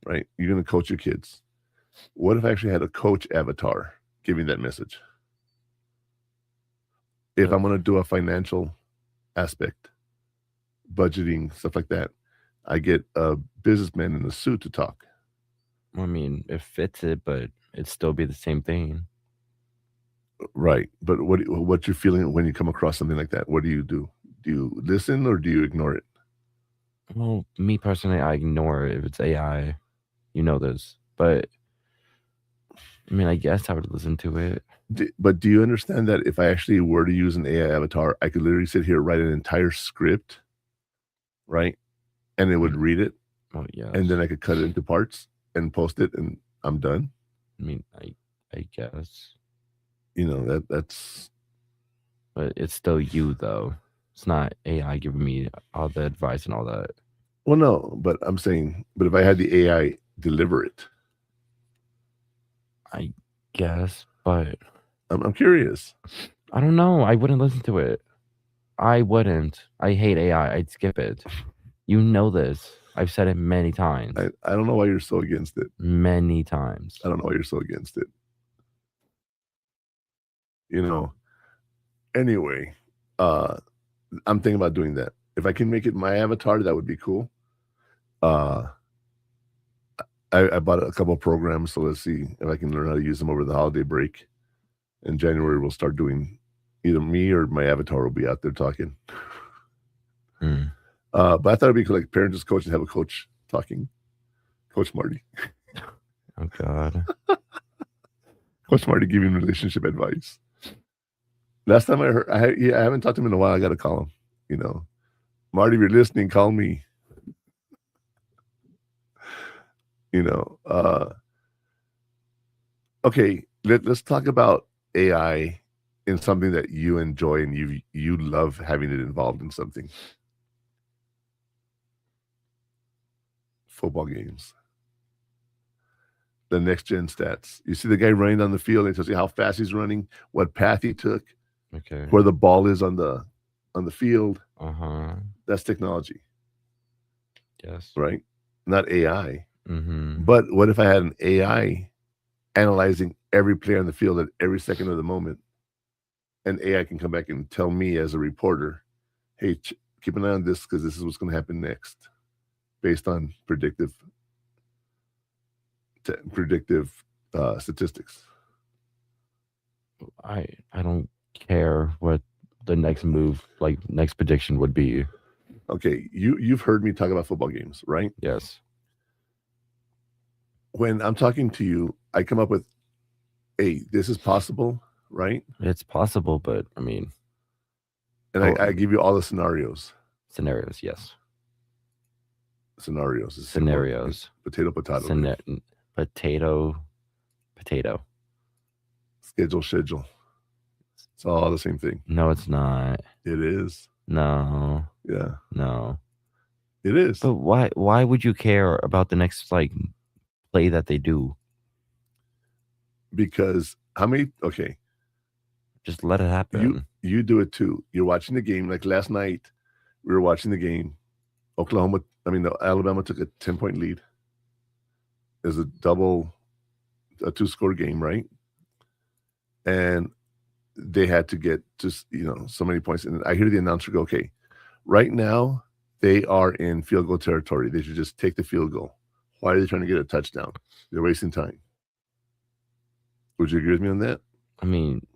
Right? You're going to coach your kids. What if I actually had a coach avatar giving that message? If I'm going to do a financial aspect, budgeting, stuff like that, I get a businessman in a suit to talk. I mean, it fits it, but it'd still be the same thing. Right. But what's your feeling when you come across something like that? What do you do? Do you listen or do you ignore it? Well, me personally, I ignore it if it's AI. You know this. But, I mean, I guess I would listen to it. But do you understand that if I actually were to use an AI avatar, I could literally sit here, write an entire script, right? And it would read it. Oh, yeah. And then I could cut it into parts and post it and I'm done. I mean, I guess. You know, that's... But it's still you, though. It's not AI giving me all the advice and all that. Well, no, but I'm saying, but if I had the AI deliver it. I guess, but... I'm curious. I don't know. I wouldn't listen to it. I wouldn't. I hate AI. I'd skip it. You know this. I've said it many times. I don't know why you're so against it. Many times. I don't know why you're so against it. You know, anyway, I'm thinking about doing that. If I can make it my avatar, that would be cool. I bought a couple of programs, so let's see if I can learn how to use them over the holiday break. In January, we'll start doing either me or my avatar will be out there talking. But I thought it'd be cool, like Parents as Coach, and have a coach talking. Coach Marty. Oh, God. Coach Marty giving relationship advice. Last time I heard, I haven't talked to him in a while. I got to call him. You know, Marty, if you're listening, call me. You know, okay, let's talk about AI in something that you enjoy and you love having it involved in something. Football games. The next gen stats. You see the guy running down the field and it tells you how fast he's running, what path he took, okay, where the ball is on the field. Uh-huh. That's technology. Yes. Right? Not AI. Mm-hmm. But what if I had an AI analyzing every player on the field at every second of the moment? And AI can come back and tell me as a reporter, hey, keep an eye on this because this is what's going to happen next, based on predictive statistics. I don't care what the next move, like next prediction would be. Okay, you've heard me talk about football games, right? Yes. When I'm talking to you, I come up with, hey, this is possible, right? It's possible, but I mean, and I give you all the scenarios. Scenarios, yes. Scenarios. Scenarios. Potato. Potato. Schedule. It's all the same thing. No, it's not. It is. No. Yeah. No. It is. But why would you care about the next play that they do? Because okay. Just let it happen. You do it too. You're watching the game. Like last night, we were watching the game. Alabama took a 10-point lead. It was a 2-score game, right? And they had to get just, so many points. And I hear the announcer go, okay, right now they are in field goal territory. They should just take the field goal. Why are they trying to get a touchdown? They're wasting time. Would you agree with me on that? I mean,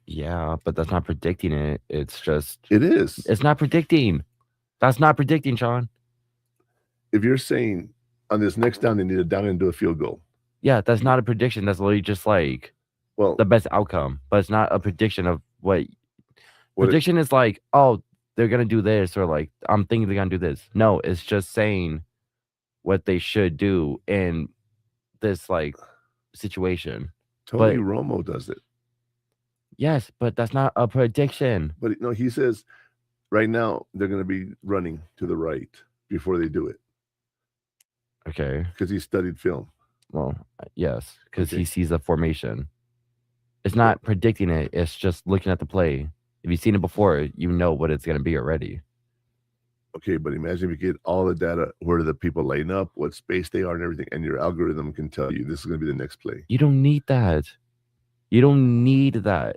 yeah, but that's not predicting it. It's just... It is. It's not predicting. That's not predicting, Sean. if you're saying on this next down they need a down and do a field goal. Yeah, that's not a prediction. That's literally just like the best outcome, but it's not a prediction of what prediction is like. Oh, they're gonna do this, or like I'm thinking they're gonna do this. No, it's just saying what they should do in this like situation. Tony Romo does it. Yes, but that's not a prediction. But no, he says right now they're going to be running to the right before they do it. Okay. Because he studied film. Well, yes, because he sees the formation. It's not predicting it. It's just looking at the play. If you've seen it before, you know what it's going to be already. Okay, but imagine if you get all the data, where the people line up, what space they are and everything, and your algorithm can tell you this is going to be the next play. You don't need that. You don't need that.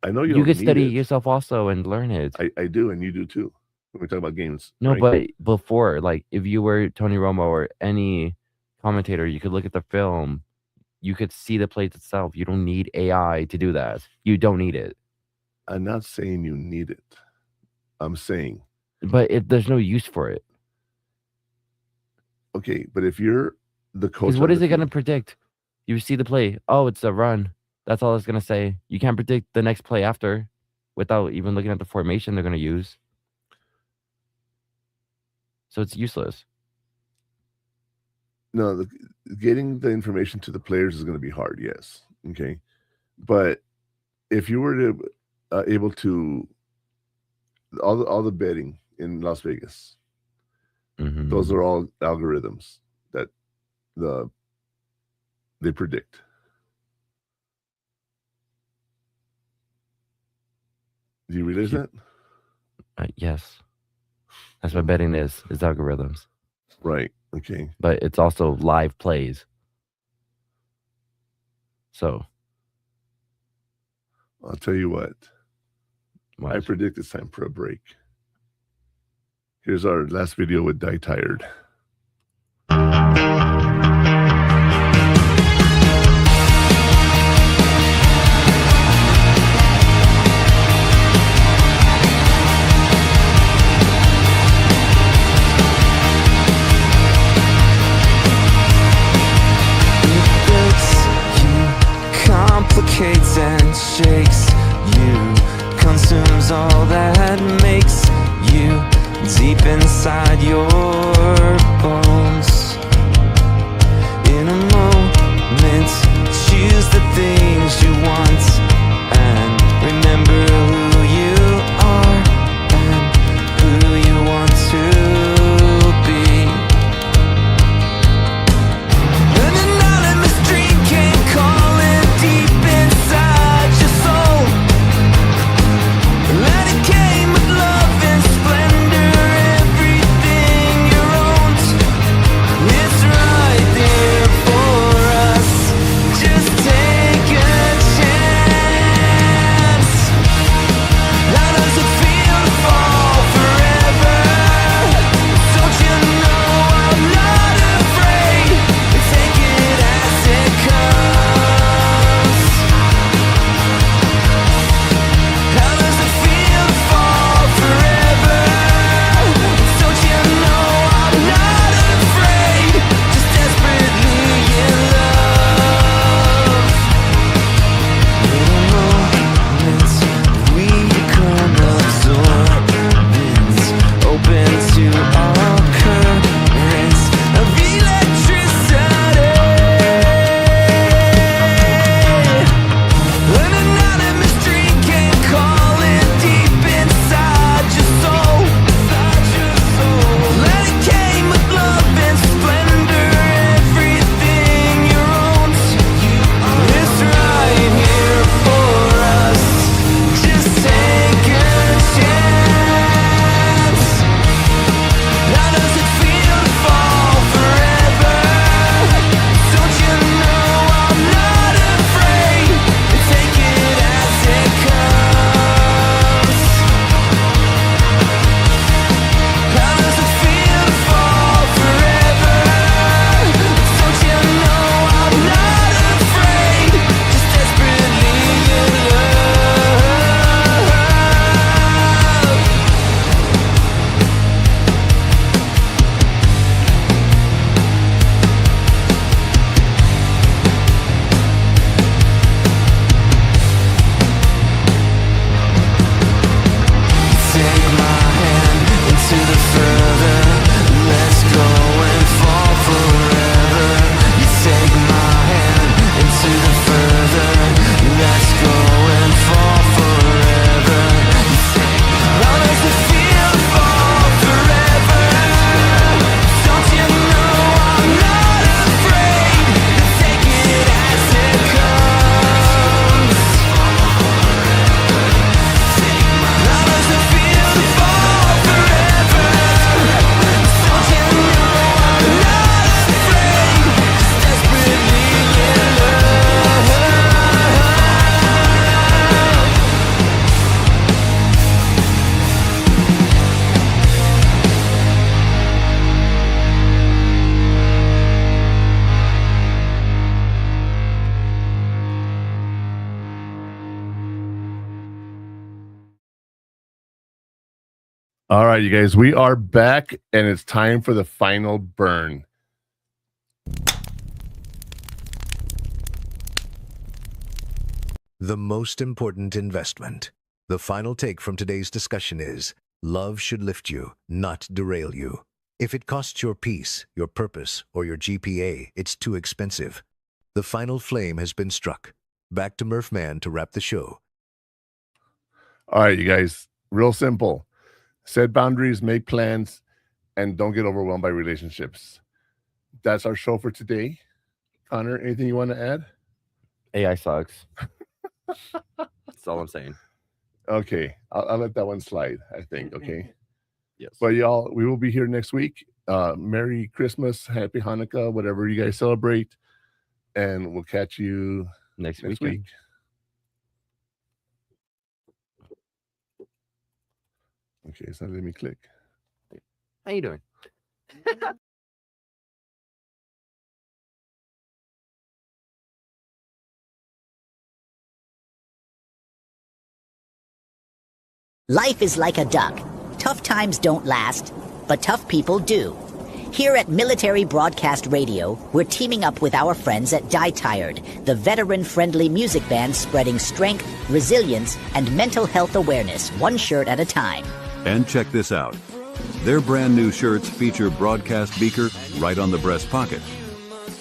I know you could study it yourself also and learn it. I do, and you do too. When we talk about games. No, right? but before, like if you were Tony Romo or any commentator, you could look at the film. You could see the plays itself. You don't need AI to do that. You don't need it. I'm not saying you need it. I'm saying. But there's no use for it. Okay, but if you're the coach, what is it going to predict? You see the play. Oh, it's a run. That's all it's going to say. You can't predict the next play after without even looking at the formation they're going to use. So it's useless. No, getting the information to the players is going to be hard, yes. Okay. But if you were to able to all the betting in Las Vegas, those are all algorithms that they predict. Do you realize that? Yes. That's what betting is algorithms. Right. Okay. But it's also live plays. So. I'll tell you what. I predict it's time for a break. Here's our last video with Die Tired. Complicates and shakes you, consumes all that makes you deep inside your bones. In a moment, choose the things you want and remember who you are and who you want to be. An anonymous dream came calling deep inside your soul. And it came with love and splendor, everything you owned. It's right there for us. All right, you guys, we are back, and it's time for the final burn. The most important investment. The final take from today's discussion is, love should lift you, not derail you. If it costs your peace, your purpose, or your GPA, it's too expensive. The final flame has been struck. Back to Murph Man to wrap the show. All right, you guys, real simple. Set boundaries, make plans, and don't get overwhelmed by relationships. That's our show for today. Connor, anything you want to add? AI sucks. That's all I'm saying. Okay, I'll let that one slide, I think, okay? Yes. But y'all, we will be here next week. Merry Christmas, Happy Hanukkah, whatever you guys celebrate. And we'll catch you next week. Okay, it's not letting me click. How you doing? Life is like a duck. Tough times don't last, but tough people do. Here at Military Broadcast Radio, we're teaming up with our friends at Die Tired, the veteran-friendly music band spreading strength, resilience, and mental health awareness one shirt at a time. And check this out. Their brand new shirts feature broadcast beaker right on the breast pocket.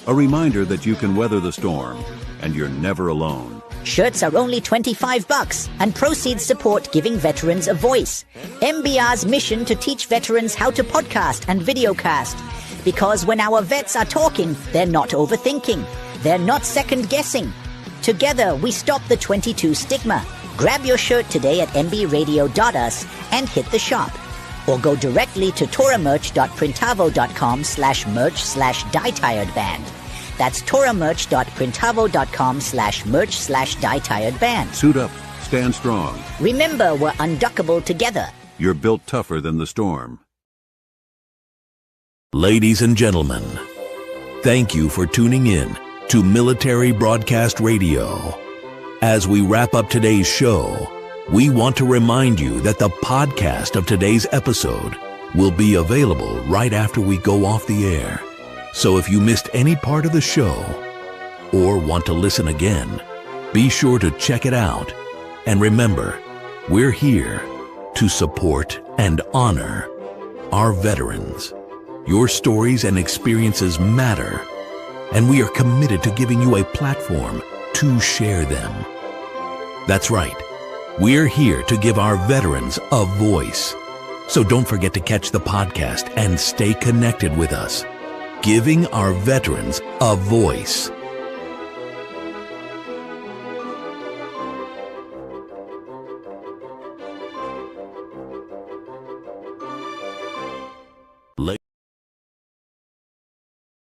A reminder that you can weather the storm, and you're never alone. Shirts are only $25, and proceeds support giving veterans a voice. MBR's mission to teach veterans how to podcast and videocast. Because when our vets are talking, they're not overthinking. They're not second-guessing. Together, we stop the 22 stigma. Grab your shirt today at mbradio.us and hit the shop. Or go directly to toramerch.printavo.com/merch/dietiredband. That's toramerch.printavo.com/merch/dietiredband. Suit up, stand strong. Remember, we're unduckable together. You're built tougher than the storm. Ladies and gentlemen, thank you for tuning in to Military Broadcast Radio. As we wrap up today's show, we want to remind you that the podcast of today's episode will be available right after we go off the air. So if you missed any part of the show or want to listen again, be sure to check it out. And remember, we're here to support and honor our veterans. Your stories and experiences matter, and we are committed to giving you a platform to share them. That's right. We're here to give our veterans a voice. So don't forget to catch the podcast and stay connected with us. Giving our veterans a voice.